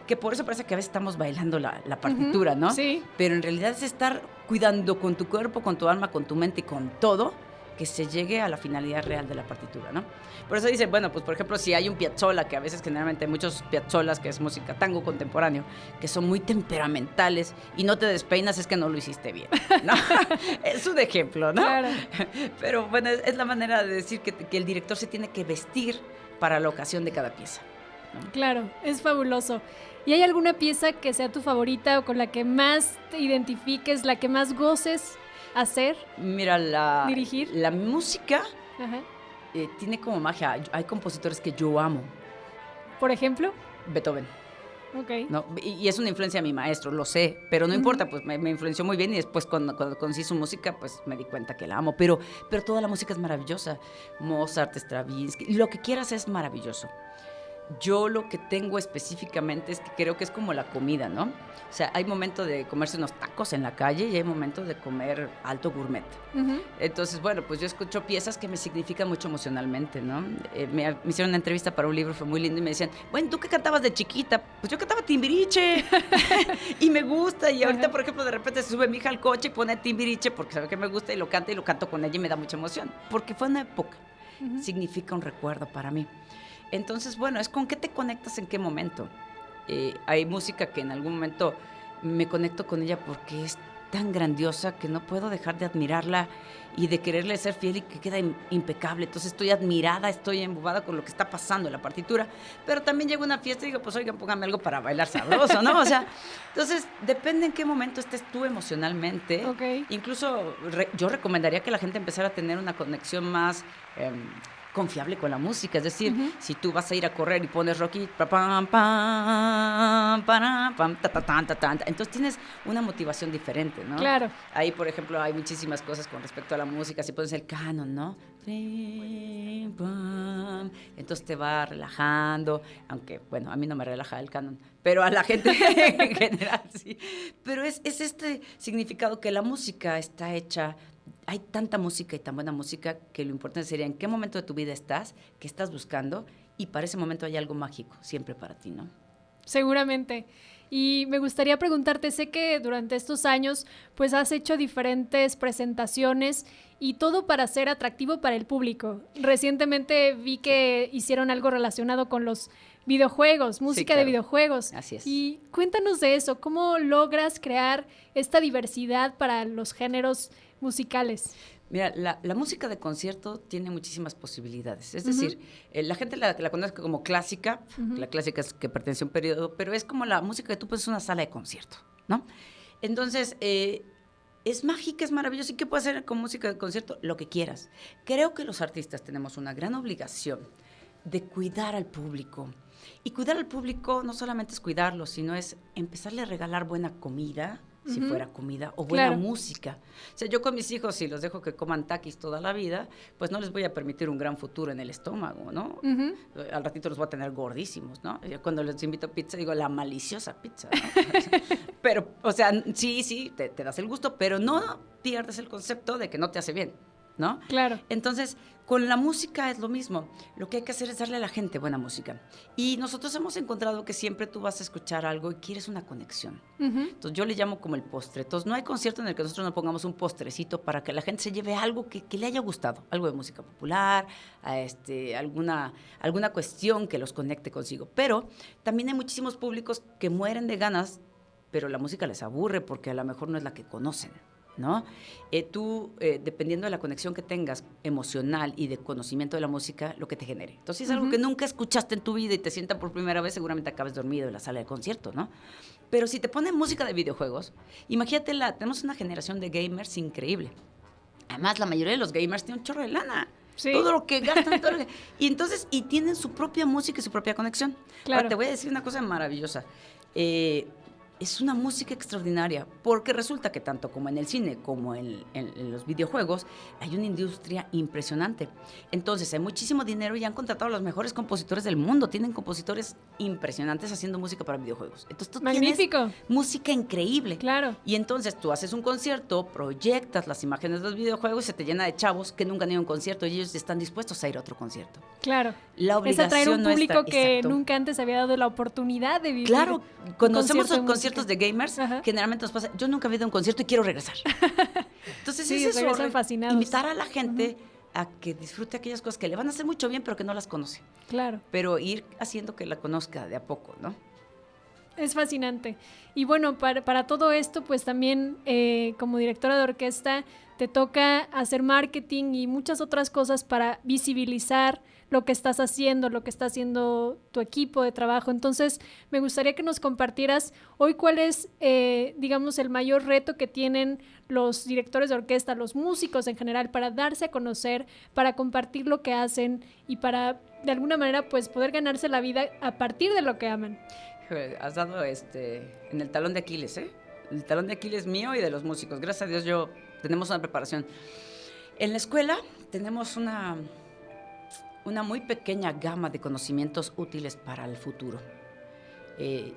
S2: que por eso parece que a veces estamos bailando la partitura, ¿no?
S1: Sí.
S2: Pero en realidad es estar cuidando con tu cuerpo, con tu alma, con tu mente y con todo, que se llegue a la finalidad real de la partitura, ¿no? Por eso dicen, bueno, pues por ejemplo, si hay un Piazzolla, que a veces generalmente hay muchos Piazzolas, que es música tango contemporáneo, que son muy temperamentales y no te despeinas, es que no lo hiciste bien, ¿no? Es un ejemplo, ¿no?
S1: Claro.
S2: Pero bueno, es la manera de decir que el director se tiene que vestir para la ocasión de cada pieza, ¿no?
S1: Claro, es fabuloso. ¿Y hay alguna pieza que sea tu favorita o con la que más te identifiques, la que más goces hacer?
S2: Mira,
S1: dirigir.
S2: La música tiene como magia. Hay compositores que yo amo.
S1: ¿Por ejemplo?
S2: Beethoven.
S1: Okay.
S2: ¿No? Y es una influencia de mi maestro, lo sé, pero no importa, pues me influenció muy bien y después cuando conocí su música, pues me di cuenta que la amo. Pero toda la música es maravillosa. Mozart, Stravinsky, lo que quieras es maravilloso. Yo lo que tengo específicamente es que creo que es como la comida, ¿no? O sea, hay momento de comerse unos tacos en la calle y hay momento de comer alto gourmet. Entonces, bueno, pues yo escucho piezas que me significan mucho emocionalmente, ¿no? Me hicieron una entrevista para un libro, fue muy lindo, y me decían, bueno, ¿tú qué cantabas de chiquita? Pues yo cantaba Timbiriche y me gusta, y ahorita, por ejemplo, de repente se sube mi hija al coche y pone Timbiriche porque sabe que me gusta y lo canto con ella y me da mucha emoción, porque fue una época, significa un recuerdo para mí. Entonces, bueno, es con qué te conectas en qué momento. Hay música que en algún momento me conecto con ella porque es tan grandiosa que no puedo dejar de admirarla y de quererle ser fiel y que queda impecable. Entonces estoy admirada, estoy embobada con lo que está pasando en la partitura, pero también llego a una fiesta y digo, pues oigan, póngame algo para bailar sabroso, ¿no? O sea, entonces depende en qué momento estés tú emocionalmente.
S1: Ok.
S2: Incluso yo recomendaría que la gente empezara a tener una conexión más confiable con la música. Es decir, si tú vas a ir a correr y pones Rocky, pa, pam, pam, para, pam, ta, ta, tan, ta, tan, entonces tienes una motivación diferente, ¿no?
S1: Claro.
S2: Ahí, por ejemplo, hay muchísimas cosas con respecto a la música. Si pones el canon, ¿no? Entonces te va relajando, aunque, bueno, a mí no me relaja el canon, pero a la gente en general sí. Pero es este significado que la música está hecha. Hay tanta música y tan buena música que lo importante sería en qué momento de tu vida estás, qué estás buscando, y para ese momento hay algo mágico siempre para ti, ¿no?
S1: Seguramente. Y me gustaría preguntarte, sé que durante estos años pues has hecho diferentes presentaciones y todo para ser atractivo para el público. Recientemente vi que hicieron algo relacionado con los videojuegos, música
S2: claro.
S1: de videojuegos.
S2: Así es.
S1: Y cuéntanos de eso, ¿cómo logras crear esta diversidad para los géneros musicales?
S2: Mira, la música de concierto tiene muchísimas posibilidades. Es decir, la gente la conoce como clásica. La clásica es que pertenece a un periodo, pero es como la música que tú pones en una sala de concierto, ¿no? Entonces, es mágica, es maravillosa. ¿Y qué puedes hacer con música de concierto? Lo que quieras. Creo que los artistas tenemos una gran obligación de cuidar al público. Y cuidar al público no solamente es cuidarlo, sino es empezarle a regalar buena comida, si fuera comida, o buena música. O sea, yo con mis hijos, si los dejo que coman taquis toda la vida, pues no les voy a permitir un gran futuro en el estómago, ¿no? Al ratito los voy a tener gordísimos, ¿no? Yo cuando les invito a pizza, digo, la maliciosa pizza, ¿no? Pero, o sea, sí, te das el gusto, pero no pierdes el concepto de que no te hace bien, ¿no?
S1: Claro.
S2: Entonces, con la música es lo mismo. Lo que hay que hacer es darle a la gente buena música. Y nosotros hemos encontrado que siempre tú vas a escuchar algo y quieres una conexión. Entonces, yo le llamo como el postre. Entonces, no hay concierto en el que nosotros no pongamos un postrecito para que la gente se lleve algo que le haya gustado. Algo de música popular, alguna cuestión que los conecte consigo. Pero también hay muchísimos públicos que mueren de ganas, pero la música les aburre porque a lo mejor no es la que conocen, ¿no? Dependiendo de la conexión que tengas emocional y de conocimiento de la música, lo que te genere. Entonces, si es algo que nunca escuchaste en tu vida y te sienta por primera vez, seguramente acabes dormido en la sala de concierto, ¿no? Pero si te ponen música de videojuegos, imagínate, tenemos una generación de gamers increíble. Además, la mayoría de los gamers tienen un chorro de lana. Sí. Todo lo que gastan, y tienen su propia música y su propia conexión.
S1: Claro.
S2: Ahora, te voy a decir una cosa maravillosa. Es una música extraordinaria, porque resulta que tanto como en el cine como en los videojuegos hay una industria impresionante. Entonces hay muchísimo dinero y han contratado a los mejores compositores del mundo. Tienen compositores impresionantes haciendo música para videojuegos. Entonces tú
S1: Magnífico.
S2: Tienes música increíble.
S1: Claro.
S2: Y entonces tú haces un concierto, proyectas las imágenes de los videojuegos y se te llena de chavos que nunca han ido a un concierto y ellos están dispuestos a ir a otro concierto.
S1: Claro.
S2: La obligación
S1: es atraer un público
S2: nuestra,
S1: que
S2: exacto.
S1: nunca antes había dado la oportunidad de vivir.
S2: Claro, cuando hacemos conciertos de gamers,
S1: Ajá.
S2: generalmente nos pasa, yo nunca he ido a un concierto y quiero regresar. Entonces
S1: sí,
S2: es eso,
S1: fascinados.
S2: Invitar a la gente a que disfrute aquellas cosas que le van a hacer mucho bien, pero que no las conoce.
S1: Claro.
S2: Pero ir haciendo que la conozca de a poco, ¿no?
S1: Es fascinante. Y bueno, para todo esto, pues también como directora de orquesta, te toca hacer marketing y muchas otras cosas para visibilizar lo que estás haciendo, lo que está haciendo tu equipo de trabajo. Entonces, me gustaría que nos compartieras hoy cuál es, digamos, el mayor reto que tienen los directores de orquesta, los músicos en general, para darse a conocer, para compartir lo que hacen y para, de alguna manera, pues poder ganarse la vida a partir de lo que aman.
S2: Has dado en el talón de Aquiles, ¿eh? El talón de Aquiles mío y de los músicos. Gracias a Dios tenemos una preparación. En la escuela tenemos una muy pequeña gama de conocimientos útiles para el futuro.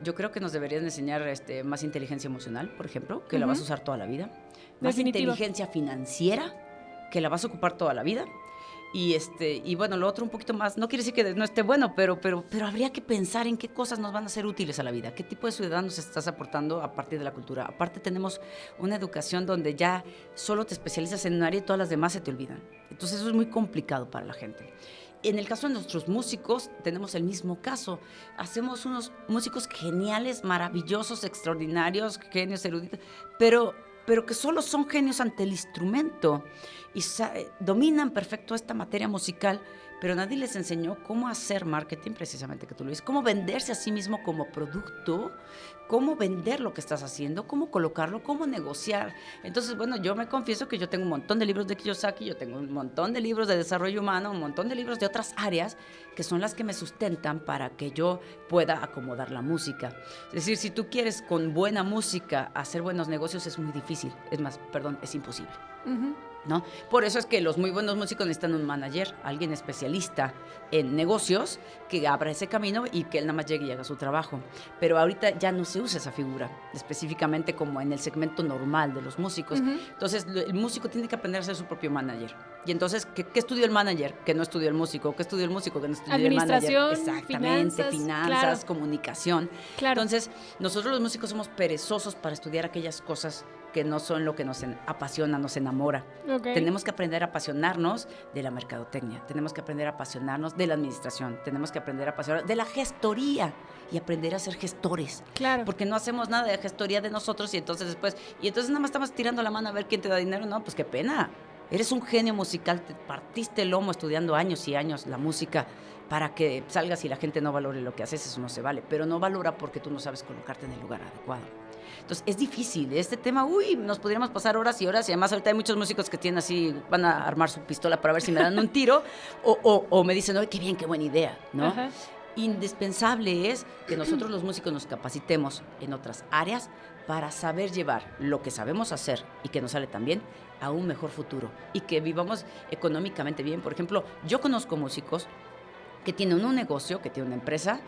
S2: Yo creo que nos deberían enseñar más inteligencia emocional, por ejemplo, que la vas a usar toda la vida. Más
S1: Definitivo.
S2: inteligencia financiera, que la vas a ocupar toda la vida. Y bueno, lo otro un poquito más, no quiere decir que no esté bueno, pero habría que pensar en qué cosas nos van a ser útiles a la vida, qué tipo de ciudadanos estás aportando a partir de la cultura. Aparte tenemos una educación donde ya solo te especializas en un área y todas las demás se te olvidan. Entonces eso es muy complicado para la gente. En el caso de nuestros músicos, tenemos el mismo caso. Hacemos unos músicos geniales, maravillosos, extraordinarios, genios eruditos, pero pero que solo son genios ante el instrumento y dominan perfecto esta materia musical, pero nadie les enseñó cómo hacer marketing, precisamente que tú lo dices, cómo venderse a sí mismo como producto, cómo vender lo que estás haciendo, cómo colocarlo, cómo negociar. Entonces, bueno, yo me confieso que yo tengo un montón de libros de Kiyosaki, yo tengo un montón de libros de desarrollo humano, un montón de libros de otras áreas que son las que me sustentan para que yo pueda acomodar la música. Es decir, si tú quieres con buena música hacer buenos negocios es muy difícil, es imposible. Uh-huh. ¿No? Por eso es que los muy buenos músicos necesitan un manager, alguien especialista en negocios que abra ese camino y que él nada más llegue y haga su trabajo. Pero ahorita ya no se usa esa figura, específicamente como en el segmento normal de los músicos. Uh-huh. Entonces, el músico tiene que aprender a ser su propio manager. Y entonces, ¿qué estudió el manager? Que no estudió el músico. ¿Qué estudió el músico? Que no estudió el manager. Exactamente, finanzas, claro. Comunicación. Claro. Entonces, nosotros los músicos somos perezosos para estudiar aquellas cosas que no son lo que nos apasiona, nos enamora. Okay. Tenemos que aprender a apasionarnos de la mercadotecnia, tenemos que aprender a apasionarnos de la administración, tenemos que aprender a apasionarnos de la gestoría y aprender a ser gestores. Claro. Porque no hacemos nada de gestoría de nosotros y entonces nada más estamos tirando la mano a ver quién te da dinero. No, pues qué pena. Eres un genio musical, te partiste el lomo estudiando años y años la música para que salgas y la gente no valore lo que haces, eso no se vale. Pero no valora porque tú no sabes colocarte en el lugar adecuado. Entonces, es difícil. Este tema, nos podríamos pasar horas y horas. Y además, ahorita hay muchos músicos que tienen así, van a armar su pistola para ver si me dan un tiro. o me dicen, qué bien, qué buena idea, ¿no? Ajá. Indispensable es que nosotros los músicos nos capacitemos en otras áreas para saber llevar lo que sabemos hacer y que nos sale tan bien a un mejor futuro. Y que vivamos económicamente bien. Por ejemplo, yo conozco músicos que tienen un negocio, que tienen una empresa,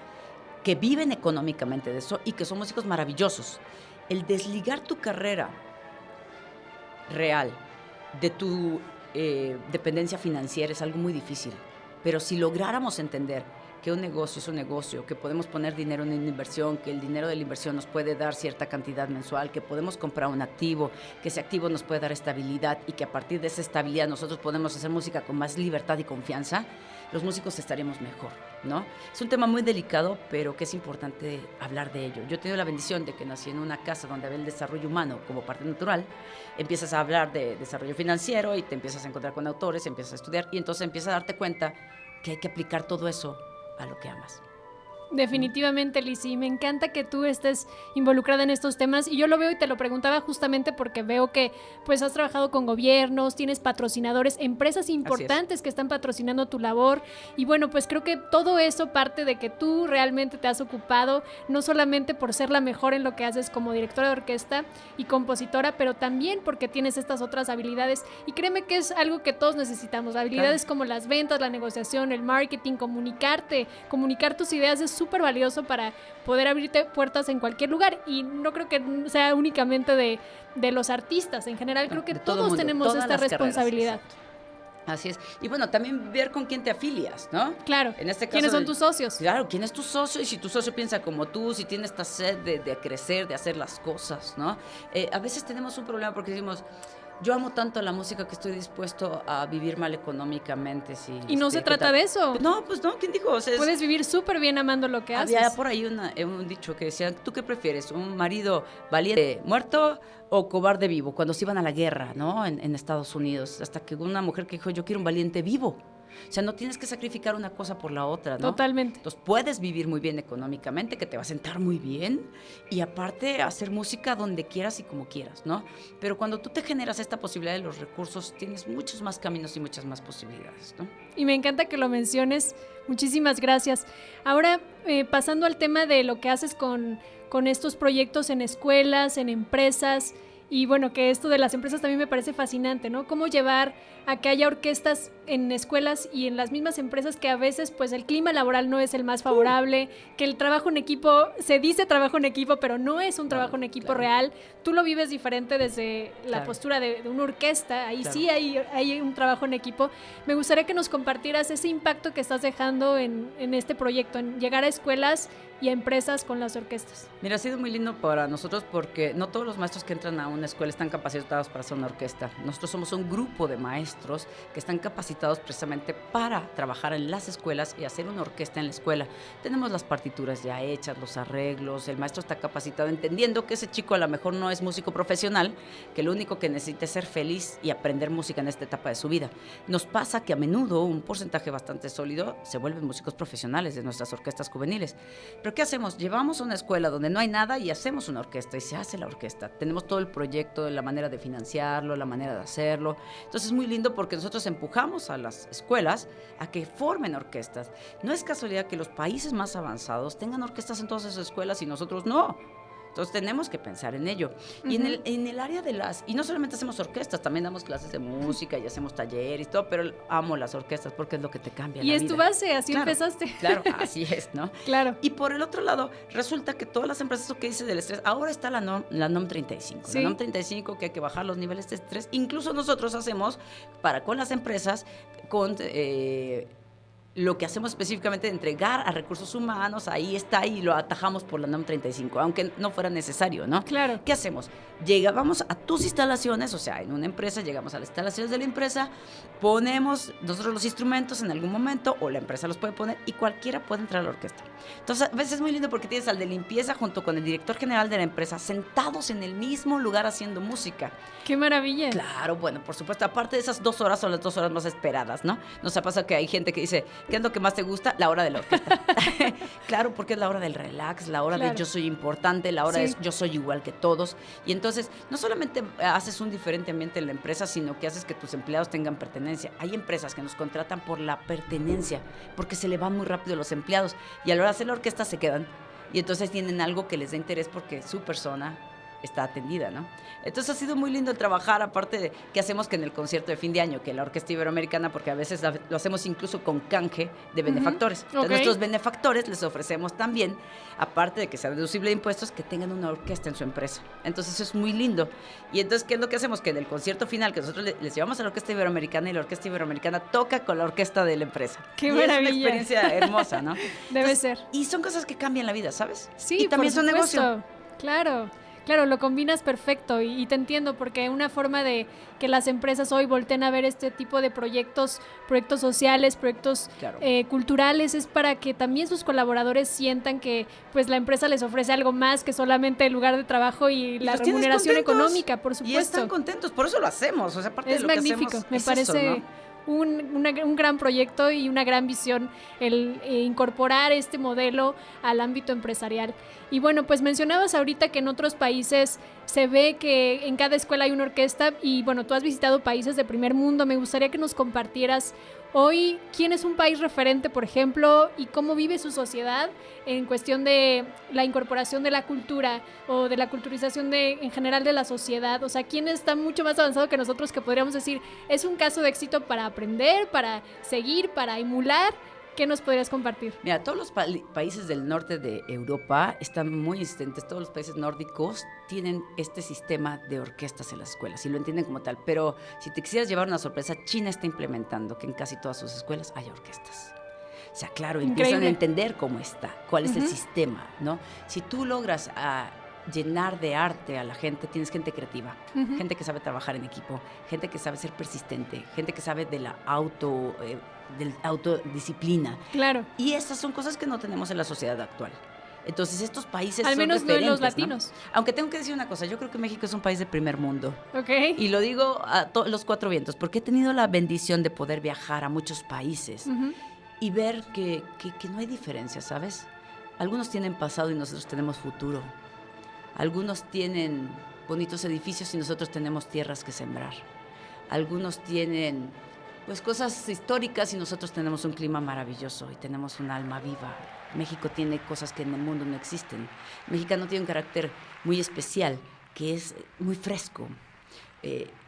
S2: que viven económicamente de eso y que son músicos maravillosos. El desligar tu carrera real de tu dependencia financiera es algo muy difícil. Pero si lográramos entender que un negocio es un negocio, que podemos poner dinero en una inversión, que el dinero de la inversión nos puede dar cierta cantidad mensual, que podemos comprar un activo, que ese activo nos puede dar estabilidad y que a partir de esa estabilidad nosotros podemos hacer música con más libertad y confianza, los músicos estaríamos mejor, ¿no? Es un tema muy delicado, pero que es importante hablar de ello. Yo he tenido la bendición de que nací en una casa donde había el desarrollo humano como parte natural. Empiezas a hablar de desarrollo financiero y te empiezas a encontrar con autores, empiezas a estudiar y entonces empiezas a darte cuenta que hay que aplicar todo eso a lo que amas.
S1: Definitivamente, Lizzy, me encanta que tú estés involucrada en estos temas y yo lo veo y te lo preguntaba justamente porque veo que pues has trabajado con gobiernos, tienes patrocinadores, empresas importantes que están patrocinando tu labor y bueno, pues creo que todo eso parte de que tú realmente te has ocupado no solamente por ser la mejor en lo que haces como directora de orquesta y compositora, pero también porque tienes estas otras habilidades y créeme que es algo que todos necesitamos, habilidades como las ventas, la negociación, el marketing, comunicar tus ideas es súper valioso para poder abrirte puertas en cualquier lugar y no creo que sea únicamente de los artistas, en general creo que todos tenemos esta responsabilidad.
S2: Así es. Y bueno, también ver con quién te afilias, ¿no?
S1: Claro.
S2: En este caso,
S1: ¿quiénes son tus socios?
S2: Claro, ¿quién es tu socio? Y si tu socio piensa como tú, si tiene esta sed de crecer, de hacer las cosas, ¿no? A veces tenemos un problema porque decimos, yo amo tanto la música que estoy dispuesto a vivir mal económicamente.
S1: Y no se trata de eso.
S2: No, pues no, ¿quién dijo? O sea,
S1: puedes vivir súper bien amando lo que haces.
S2: Había por ahí un dicho que decía, ¿tú qué prefieres? ¿Un marido valiente muerto o cobarde vivo? Cuando se iban a la guerra, ¿no? En Estados Unidos, hasta que una mujer que dijo, yo quiero un valiente vivo. O sea, no tienes que sacrificar una cosa por la otra, ¿no?
S1: Totalmente.
S2: Entonces, puedes vivir muy bien económicamente, que te va a sentar muy bien, y aparte hacer música donde quieras y como quieras, ¿no? Pero cuando tú te generas esta posibilidad de los recursos, tienes muchos más caminos y muchas más posibilidades, ¿no?
S1: Y me encanta que lo menciones. Muchísimas gracias. Ahora, pasando al tema de lo que haces con estos proyectos en escuelas, en empresas, y bueno, que esto de las empresas también me parece fascinante, ¿no? Cómo llevar a que haya orquestas en escuelas y en las mismas empresas que a veces pues el clima laboral no es el más favorable, que el trabajo en equipo, se dice trabajo en equipo, pero no es un trabajo en equipo real. Tú lo vives diferente desde la postura de una orquesta, ahí sí hay un trabajo en equipo. Me gustaría que nos compartieras ese impacto que estás dejando en este proyecto, en llegar a escuelas y a empresas con las orquestas.
S2: Mira, ha sido muy lindo para nosotros porque no todos los maestros que entran a una escuela están capacitados para hacer una orquesta. Nosotros somos un grupo de maestros que están capacitados precisamente para trabajar en las escuelas y hacer una orquesta en la escuela. Tenemos las partituras ya hechas, los arreglos, el maestro está capacitado entendiendo que ese chico a lo mejor no es músico profesional, que lo único que necesita es ser feliz y aprender música en esta etapa de su vida. Nos pasa que a menudo un porcentaje bastante sólido se vuelven músicos profesionales de nuestras orquestas juveniles. ¿Pero qué hacemos? Llevamos a una escuela donde no hay nada y hacemos una orquesta y se hace la orquesta. Tenemos todo el proyecto, la manera de financiarlo, la manera de hacerlo. Entonces es muy lindo porque nosotros empujamos a las escuelas a que formen orquestas. No es casualidad que los países más avanzados tengan orquestas en todas esas escuelas y nosotros no. Entonces tenemos que pensar en ello. Y en el área de y no solamente hacemos orquestas, también damos clases de música y hacemos talleres y todo, pero amo las orquestas porque es lo que te cambia la vida.
S1: Y es tu base, así empezaste.
S2: Claro, así es, ¿no?
S1: Claro.
S2: Y por el otro lado, resulta que todas las empresas, que dices del estrés, ahora está la NOM 35. Sí. La NOM 35, que hay que bajar los niveles de estrés. Incluso nosotros hacemos con las empresas, lo que hacemos específicamente de entregar a recursos humanos, ahí está, y lo atajamos por la NOM 35, aunque no fuera necesario, ¿no?
S1: Claro.
S2: ¿Qué hacemos? Vamos a tus instalaciones, o sea, en una empresa, llegamos a las instalaciones de la empresa, ponemos nosotros los instrumentos en algún momento, o la empresa los puede poner, y cualquiera puede entrar a la orquesta. Entonces, a veces es muy lindo porque tienes al de limpieza junto con el director general de la empresa, sentados en el mismo lugar haciendo música.
S1: ¡Qué maravilla!
S2: Claro, bueno, por supuesto, aparte de esas 2 horas, son las 2 horas más esperadas, ¿no? Nos ha pasado que hay gente que dice, ¿qué es lo que más te gusta? La hora de la orquesta. Claro, porque es la hora del relax, la hora de yo soy importante, la hora de yo soy igual que todos. Y entonces, no solamente haces un diferente ambiente en la empresa, sino que haces que tus empleados tengan pertenencia. Hay empresas que nos contratan por la pertenencia, porque se le van muy rápido los empleados. Y a la hora de hacer la orquesta se quedan. Y entonces tienen algo que les da interés porque su persona está atendida, ¿no? Entonces ha sido muy lindo el trabajar, aparte de que hacemos que en el concierto de fin de año, que la Orquesta Iberoamericana, porque a veces lo hacemos incluso con canje de benefactores. Entonces nuestros benefactores les ofrecemos también, aparte de que sea deducible de impuestos, que tengan una orquesta en su empresa. Entonces eso es muy lindo. Y entonces, ¿qué es lo que hacemos? Que en el concierto final, que nosotros les llevamos a la Orquesta Iberoamericana, y la Orquesta Iberoamericana toca con la orquesta de la empresa.
S1: ¡Qué maravilla!
S2: Es una experiencia hermosa, ¿no?
S1: Debe ser.
S2: Y son cosas que cambian la vida, ¿sabes?
S1: Sí,
S2: y también
S1: por supuesto.
S2: Son negocio.
S1: Claro. Claro, lo combinas perfecto y te entiendo, porque una forma de que las empresas hoy volteen a ver este tipo de proyectos sociales, proyectos culturales, es para que también sus colaboradores sientan que pues la empresa les ofrece algo más que solamente el lugar de trabajo y la remuneración económica, por supuesto.
S2: Y están contentos, por eso lo hacemos, o sea, aparte de lo
S1: magnífico,
S2: que hacemos,
S1: me parece eso, ¿no? Un gran proyecto y una gran visión el incorporar este modelo al ámbito empresarial. Y bueno, pues mencionabas ahorita que en otros países se ve que en cada escuela hay una orquesta y bueno, tú has visitado países de primer mundo. Me gustaría que nos compartieras hoy quién es un país referente, por ejemplo, y cómo vive su sociedad en cuestión de la incorporación de la cultura o de la culturización en general de la sociedad. O sea, quién está mucho más avanzado que nosotros, que podríamos decir es un caso de éxito para aprender, para seguir, para emular. ¿Qué nos podrías compartir?
S2: Mira, todos los países del norte de Europa están muy insistentes, todos los países nórdicos tienen este sistema de orquestas en las escuelas y lo entienden como tal, pero si te quisieras llevar una sorpresa, China está implementando que en casi todas sus escuelas hay orquestas. O sea, claro, empiezan a entender cómo está, cuál es el sistema, ¿no? Si tú logras llenar de arte a la gente, tienes gente creativa, gente que sabe trabajar en equipo, gente que sabe ser persistente, gente que sabe de la autodisciplina.
S1: Claro.
S2: Y esas son cosas que no tenemos en la sociedad actual. Entonces estos países
S1: al
S2: son
S1: menos no en los
S2: ¿no?
S1: latinos.
S2: Aunque tengo que decir una cosa, yo creo que México es un país de primer mundo.
S1: Okay.
S2: Y lo digo a los 4 vientos, porque he tenido la bendición de poder viajar a muchos países y ver que no hay diferencia, ¿sabes? Algunos tienen pasado y nosotros tenemos futuro. Algunos tienen bonitos edificios y nosotros tenemos tierras que sembrar. Algunos tienen pues cosas históricas y nosotros tenemos un clima maravilloso y tenemos un alma viva. México tiene cosas que en el mundo no existen. El mexicano tiene un carácter muy especial, que es muy fresco,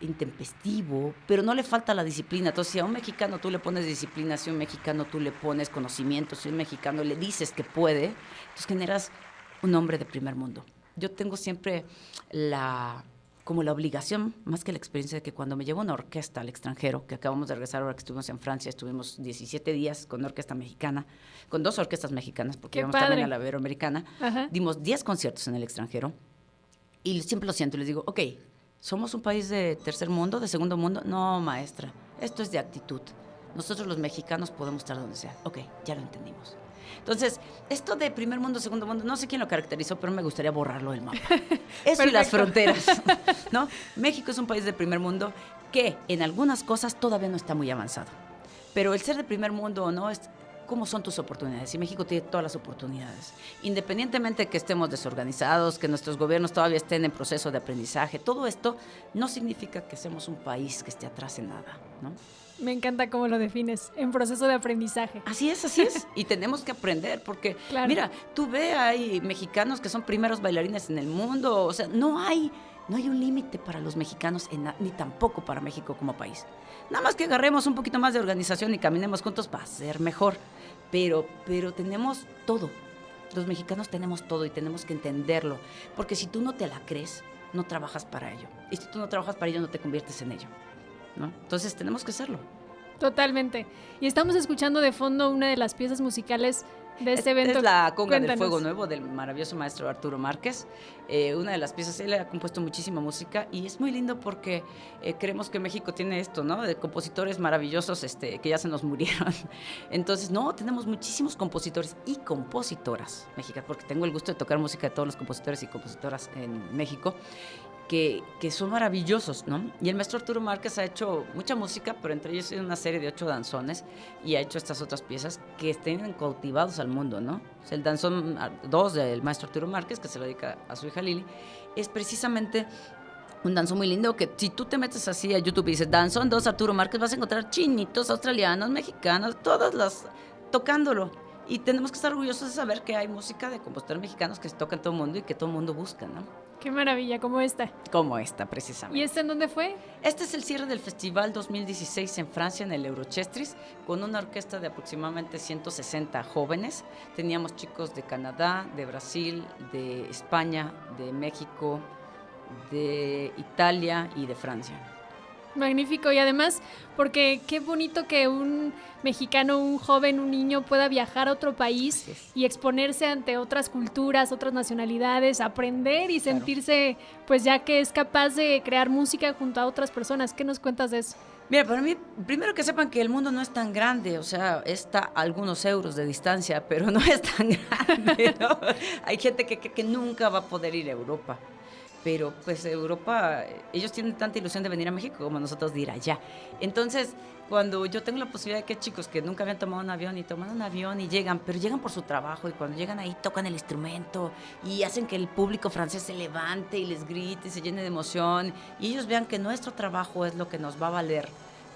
S2: intempestivo, pero no le falta la disciplina. Entonces, si a un mexicano tú le pones disciplina, si a un mexicano tú le pones conocimiento, si a un mexicano le dices que puede, entonces generas un hombre de primer mundo. Yo tengo siempre como la obligación, más que la experiencia, de que cuando me llevo una orquesta al extranjero, que acabamos de regresar ahora que estuvimos en Francia, estuvimos 17 días con una orquesta mexicana, con 2 orquestas mexicanas, porque íbamos también a la Iberoamericana, dimos 10 conciertos en el extranjero, y siempre lo siento, les digo, ok, ¿Somos un país de tercer mundo, de segundo mundo? No, maestra, esto es de actitud. Nosotros los mexicanos podemos estar donde sea. Ok, ya lo entendimos. Entonces, esto de primer mundo, segundo mundo, no sé quién lo caracterizó, pero me gustaría borrarlo del mapa. Eso y las fronteras, ¿no? México es un país de primer mundo que en algunas cosas todavía no está muy avanzado. Pero el ser de primer mundo o no es cómo son tus oportunidades. Y México tiene todas las oportunidades. Independientemente de que estemos desorganizados, que nuestros gobiernos todavía estén en proceso de aprendizaje, todo esto no significa que seamos un país que esté atrás en nada, ¿no?
S1: Me encanta cómo lo defines, en proceso de aprendizaje.
S2: Así es, así es. Y tenemos que aprender porque, claro. Mira, tú ve, hay mexicanos que son primeros bailarines en el mundo. O sea, no hay un límite para los mexicanos, ni tampoco para México como país. Nada más que agarremos un poquito más de organización y caminemos juntos para ser mejor. Pero tenemos todo. Los mexicanos tenemos todo y tenemos que entenderlo. Porque si tú no te la crees, no trabajas para ello. Y si tú no trabajas para ello, no te conviertes en ello, ¿no? Entonces tenemos que hacerlo.
S1: Totalmente. Y estamos escuchando de fondo una de las piezas musicales de este evento.
S2: Es la Conga del Fuego Nuevo del maravilloso maestro Arturo Márquez. Una de las piezas, él ha compuesto muchísima música y es muy lindo porque creemos que México tiene esto, ¿no? De compositores maravillosos que ya se nos murieron. Entonces, no, tenemos muchísimos compositores y compositoras mexicanas, porque tengo el gusto de tocar música de todos los compositores y compositoras en México. Que son maravillosos, ¿no? Y el maestro Arturo Márquez ha hecho mucha música, pero entre ellos una serie de 8 danzones y ha hecho estas otras piezas que tienen cautivados al mundo, ¿no? O sea, el danzón 2 del maestro Arturo Márquez, que se lo dedica a su hija Lili, es precisamente un danzón muy lindo que si tú te metes así a YouTube y dices danzón 2 Arturo Márquez, vas a encontrar chinitos, australianos, mexicanos, todas las tocándolo. Y tenemos que estar orgullosos de saber que hay música de compositores mexicanos que se toca en todo el mundo y que todo el mundo busca, ¿no?
S1: Qué maravilla, como esta.
S2: Como esta, precisamente.
S1: ¿Y esta en dónde fue?
S2: Este es el cierre del Festival 2016 en Francia, en el Eurochestris, con una orquesta de aproximadamente 160 jóvenes. Teníamos chicos de Canadá, de Brasil, de España, de México, de Italia y de Francia.
S1: Magnífico, y además, porque qué bonito que un mexicano, un joven, un niño pueda viajar a otro país y exponerse ante otras culturas, otras nacionalidades, aprender y sentirse, pues ya que es capaz de crear música junto a otras personas. ¿Qué nos cuentas de eso?
S2: Mira, para mí, primero que sepan que el mundo no es tan grande, o sea, está a algunos euros de distancia, pero no es tan grande, ¿no? Hay gente que nunca va a poder ir a Europa. Pero pues Europa, ellos tienen tanta ilusión de venir a México como nosotros de ir allá. Entonces, cuando yo tengo la posibilidad de que chicos que nunca habían tomado un avión y toman un avión y llegan, pero llegan por su trabajo y cuando llegan ahí tocan el instrumento y hacen que el público francés se levante y les grite y se llene de emoción y ellos vean que nuestro trabajo es lo que nos va a valer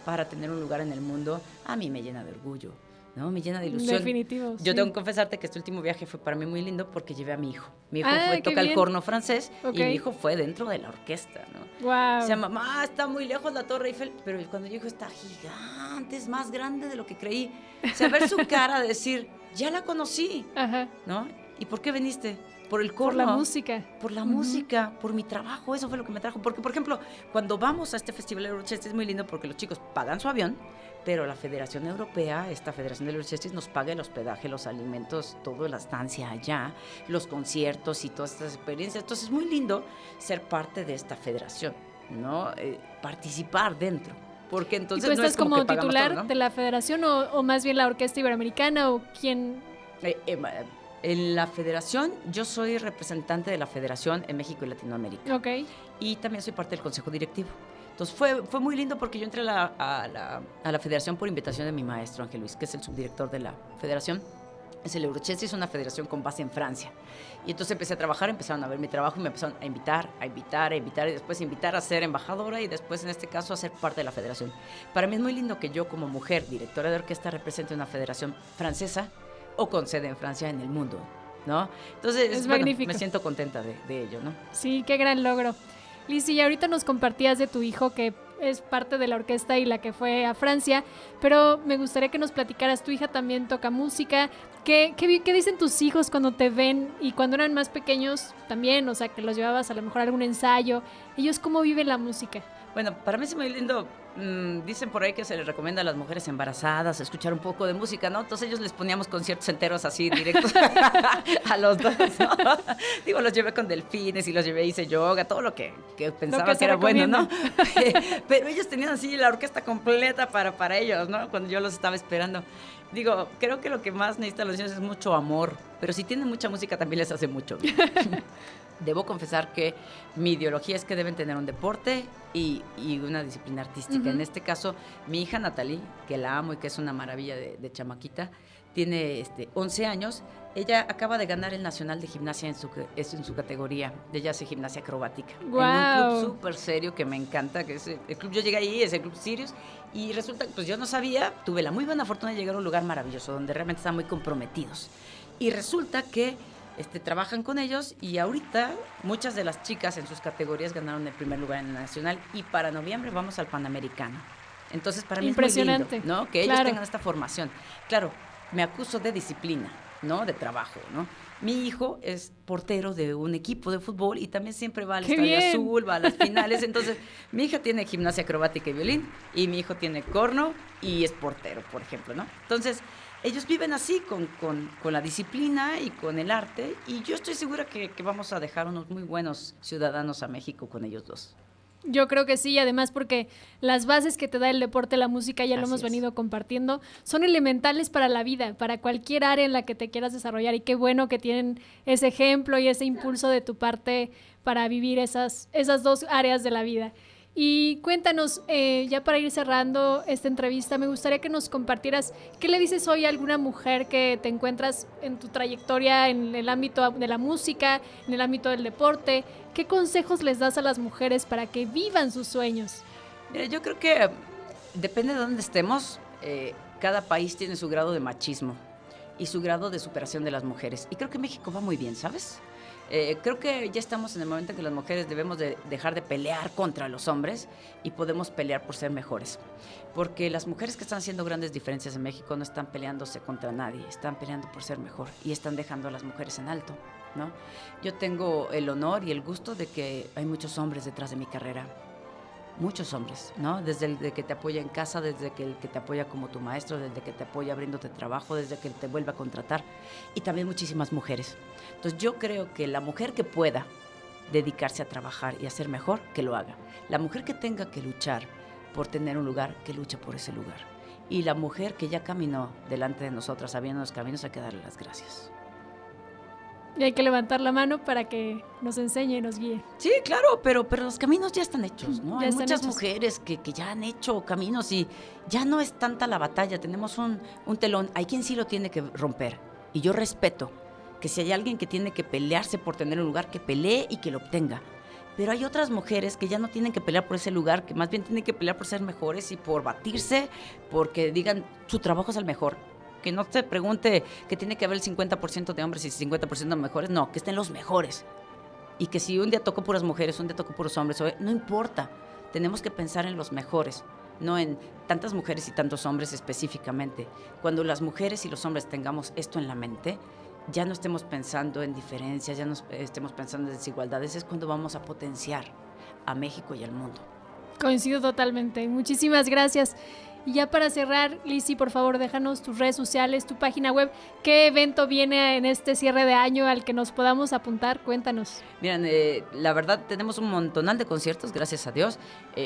S2: para tener un lugar en el mundo, a mí me llena de orgullo, ¿no? Me llena de ilusión.
S1: Definitivo.
S2: Yo tengo que confesarte que este último viaje fue para mí muy lindo porque llevé a mi hijo. Mi hijo toca el corno francés y mi hijo fue dentro de la orquesta, ¿no?
S1: Wow.
S2: O sea, mamá, está muy lejos la Torre Eiffel, pero cuando yo dijo, está gigante, es más grande de lo que creí. O sea, ver su cara, decir, ya la conocí,
S1: ajá,
S2: ¿no? ¿Y por qué viniste? Por el corno.
S1: Por la música.
S2: Por la música, por mi trabajo, eso fue lo que me trajo. Porque, por ejemplo, cuando vamos a este festival Eurochestris es muy lindo porque los chicos pagan su avión, pero la Federación Europea, esta Federación de Eurochestris, nos paga el hospedaje, los alimentos, toda la estancia allá, los conciertos y todas estas experiencias. Entonces es muy lindo ser parte de esta federación, ¿no? Participar dentro. Porque entonces
S1: ¿Y tú estás
S2: no es como
S1: titular
S2: todo, ¿no?
S1: de la federación o más bien la Orquesta Iberoamericana o quién?
S2: En la federación, yo soy representante de la federación en México y Latinoamérica.
S1: Ok.
S2: Y también soy parte del consejo directivo. Entonces fue muy lindo porque yo entré a la federación por invitación de mi maestro Ángel Luis, que es el subdirector de la federación. Es el Eurochestris, es una federación con base en Francia. Y entonces empecé a trabajar, empezaron a ver mi trabajo y me empezaron a invitar y después invitar a ser embajadora y después en este caso a ser parte de la federación. Para mí es muy lindo que yo como mujer, directora de orquesta, represente una federación francesa o con sede en Francia en el mundo, ¿no? Entonces,
S1: es magnífico.
S2: Me siento contenta de ello, ¿no?
S1: Sí, qué gran logro. Liz, y ahorita nos compartías de tu hijo que es parte de la orquesta y la que fue a Francia, pero me gustaría que nos platicaras, tu hija también toca música. ¿Qué dicen tus hijos cuando te ven y cuando eran más pequeños también? O sea, que los llevabas a lo mejor a algún ensayo. ¿Ellos cómo viven la música?
S2: Bueno, para mí es muy lindo dicen por ahí que se les recomienda a las mujeres embarazadas escuchar un poco de música, ¿no? Entonces ellos les poníamos conciertos enteros así directos a los dos, ¿no? Digo, los llevé con delfines y los llevé, hice yoga, todo lo que pensaba que era bueno, ¿no? Pero ellos tenían así la orquesta completa para ellos, ¿no? Cuando yo los estaba esperando. Digo, creo que lo que más necesitan los niños es mucho amor, pero si tienen mucha música también les hace mucho bien. Debo confesar que mi ideología es que deben tener un deporte y una disciplina artística. En este caso, mi hija Natalie, que la amo y que es una maravilla de chamaquita, tiene 11 años. Ella acaba de ganar el Nacional de Gimnasia en su categoría. Ella hace gimnasia acrobática.
S1: Wow.
S2: En un club súper serio que me encanta, que es el club. Yo llegué ahí, es el Club Sirius, y resulta que pues yo no sabía, tuve la muy buena fortuna de llegar a un lugar maravilloso, donde realmente están muy comprometidos. Y resulta que trabajan con ellos y ahorita muchas de las chicas en sus categorías ganaron el primer lugar en el nacional y para noviembre vamos al Panamericano. Entonces para mí es muy lindo, ¿no? Que ellos tengan esta formación. Claro, me acuso de disciplina, ¿no? De trabajo, ¿no? Mi hijo es portero de un equipo de fútbol y también siempre va al Estadio Azul, va a las finales. Entonces, mi hija tiene gimnasia acrobática y violín y mi hijo tiene corno y es portero, por ejemplo, ¿no? Entonces, ellos viven así, con la disciplina y con el arte, y yo estoy segura que vamos a dejar unos muy buenos ciudadanos a México con ellos dos.
S1: Yo creo que sí, además porque las bases que te da el deporte, la música, ya lo hemos venido compartiendo, son elementales para la vida, para cualquier área en la que te quieras desarrollar, y qué bueno que tienen ese ejemplo y ese impulso de tu parte para vivir esas dos áreas de la vida. Y cuéntanos, ya para ir cerrando esta entrevista, me gustaría que nos compartieras qué le dices hoy a alguna mujer que te encuentras en tu trayectoria en el ámbito de la música, en el ámbito del deporte. ¿Qué consejos les das a las mujeres para que vivan sus sueños?
S2: Mira, yo creo que depende de dónde estemos, cada país tiene su grado de machismo y su grado de superación de las mujeres. Y creo que México va muy bien, ¿sabes? Creo que ya estamos en el momento en que las mujeres debemos de dejar de pelear contra los hombres y podemos pelear por ser mejores. Porque las mujeres que están haciendo grandes diferencias en México no están peleándose contra nadie, están peleando por ser mejor y están dejando a las mujeres en alto, ¿no? Yo tengo el honor y el gusto de que hay muchos hombres detrás de mi carrera. Muchos hombres, ¿no? Desde el de que te apoya en casa, desde el que te apoya como tu maestro, desde que te apoya abriéndote trabajo, desde que te vuelve a contratar, y también muchísimas mujeres. Entonces yo creo que la mujer que pueda dedicarse a trabajar y a ser mejor, que lo haga. La mujer que tenga que luchar por tener un lugar, que luche por ese lugar. Y la mujer que ya caminó delante de nosotras, sabiendo los caminos, hay que darle las gracias.
S1: Y hay que levantar la mano para que nos enseñe y nos guíe.
S2: Sí, claro, pero los caminos ya están hechos, ¿no?
S1: Ya
S2: hay muchas mujeres que ya han hecho caminos y ya no es tanta la batalla. Tenemos un telón. Hay quien sí lo tiene que romper. Y yo respeto que si hay alguien que tiene que pelearse por tener un lugar, que pelee y que lo obtenga. Pero hay otras mujeres que ya no tienen que pelear por ese lugar, que más bien tienen que pelear por ser mejores y por batirse, porque digan, su trabajo es el mejor. Que no te pregunte que tiene que haber el 50% de hombres y el 50% de mujeres. No, que estén los mejores. Y que si un día tocó puras mujeres, un día tocó puros hombres, no importa. Tenemos que pensar en los mejores, no en tantas mujeres y tantos hombres específicamente. Cuando las mujeres y los hombres tengamos esto en la mente, ya no estemos pensando en diferencias, ya no estemos pensando en desigualdades, es cuando vamos a potenciar a México y al mundo.
S1: Coincido totalmente. Muchísimas gracias. Y ya para cerrar, Lizzy, por favor, déjanos tus redes sociales, tu página web. ¿Qué evento viene en este cierre de año al que nos podamos apuntar? Cuéntanos.
S2: Miren, la verdad tenemos un montonal de conciertos, gracias a Dios.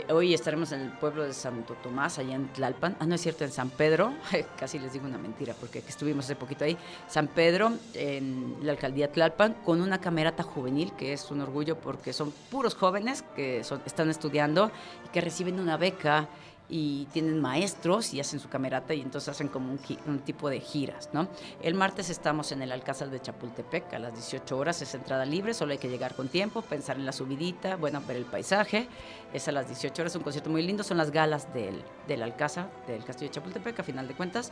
S2: Hoy estaremos en el pueblo de Santo Tomás, allá en Tlalpan. No es cierto, en San Pedro. Casi les digo una mentira porque estuvimos hace poquito ahí. San Pedro, en la alcaldía Tlalpan, con una camerata juvenil, que es un orgullo porque son puros jóvenes que están estudiando y que reciben una beca y tienen maestros y hacen su camerata y entonces hacen como un tipo de giras, ¿no? El martes estamos en el Alcázar de Chapultepec a las 18 horas, es entrada libre, solo hay que llegar con tiempo, pensar en la subidita, bueno, ver el paisaje, es a las 18 horas, un concierto muy lindo, son las galas del Alcázar, del Castillo de Chapultepec, a final de cuentas.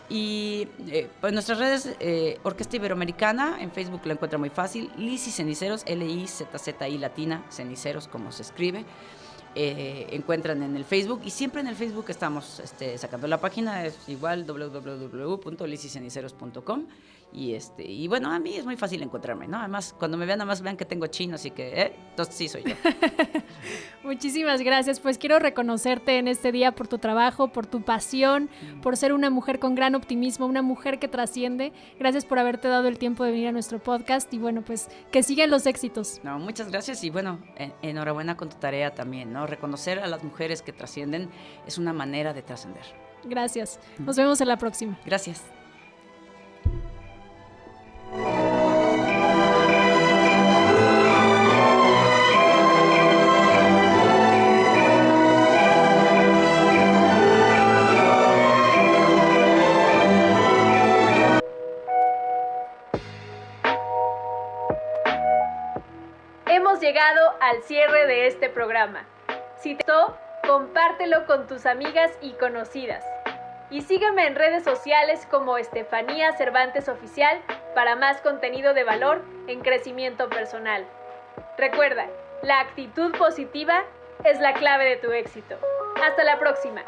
S2: Y pues nuestras redes, Orquesta Iberoamericana, en Facebook la encuentra muy fácil, Lizzy Ceniceros, Lizzi latina, Ceniceros, como se escribe. encuentran en el Facebook, y siempre en el Facebook estamos sacando. La página es igual, www.lisiceniceros.com, y bueno, a mí es muy fácil encontrarme, ¿no? Además, cuando me vean, nada más vean que tengo chino, así que, entonces sí soy yo.
S1: Muchísimas gracias, pues quiero reconocerte en este día por tu trabajo, por tu pasión, por ser una mujer con gran optimismo, una mujer que trasciende. Gracias por haberte dado el tiempo de venir a nuestro podcast, y bueno, pues que sigan los éxitos.
S2: No, muchas gracias, y bueno, enhorabuena con tu tarea también, ¿no? Reconocer a las mujeres que trascienden es una manera de trascender.
S1: Gracias. Nos vemos en la próxima.
S2: Gracias.
S1: Hemos llegado al cierre de este programa. Si te gustó, compártelo con tus amigas y conocidas. Y sígueme en redes sociales como Estefanía Cervantes Oficial para más contenido de valor en crecimiento personal. Recuerda, la actitud positiva es la clave de tu éxito. Hasta la próxima.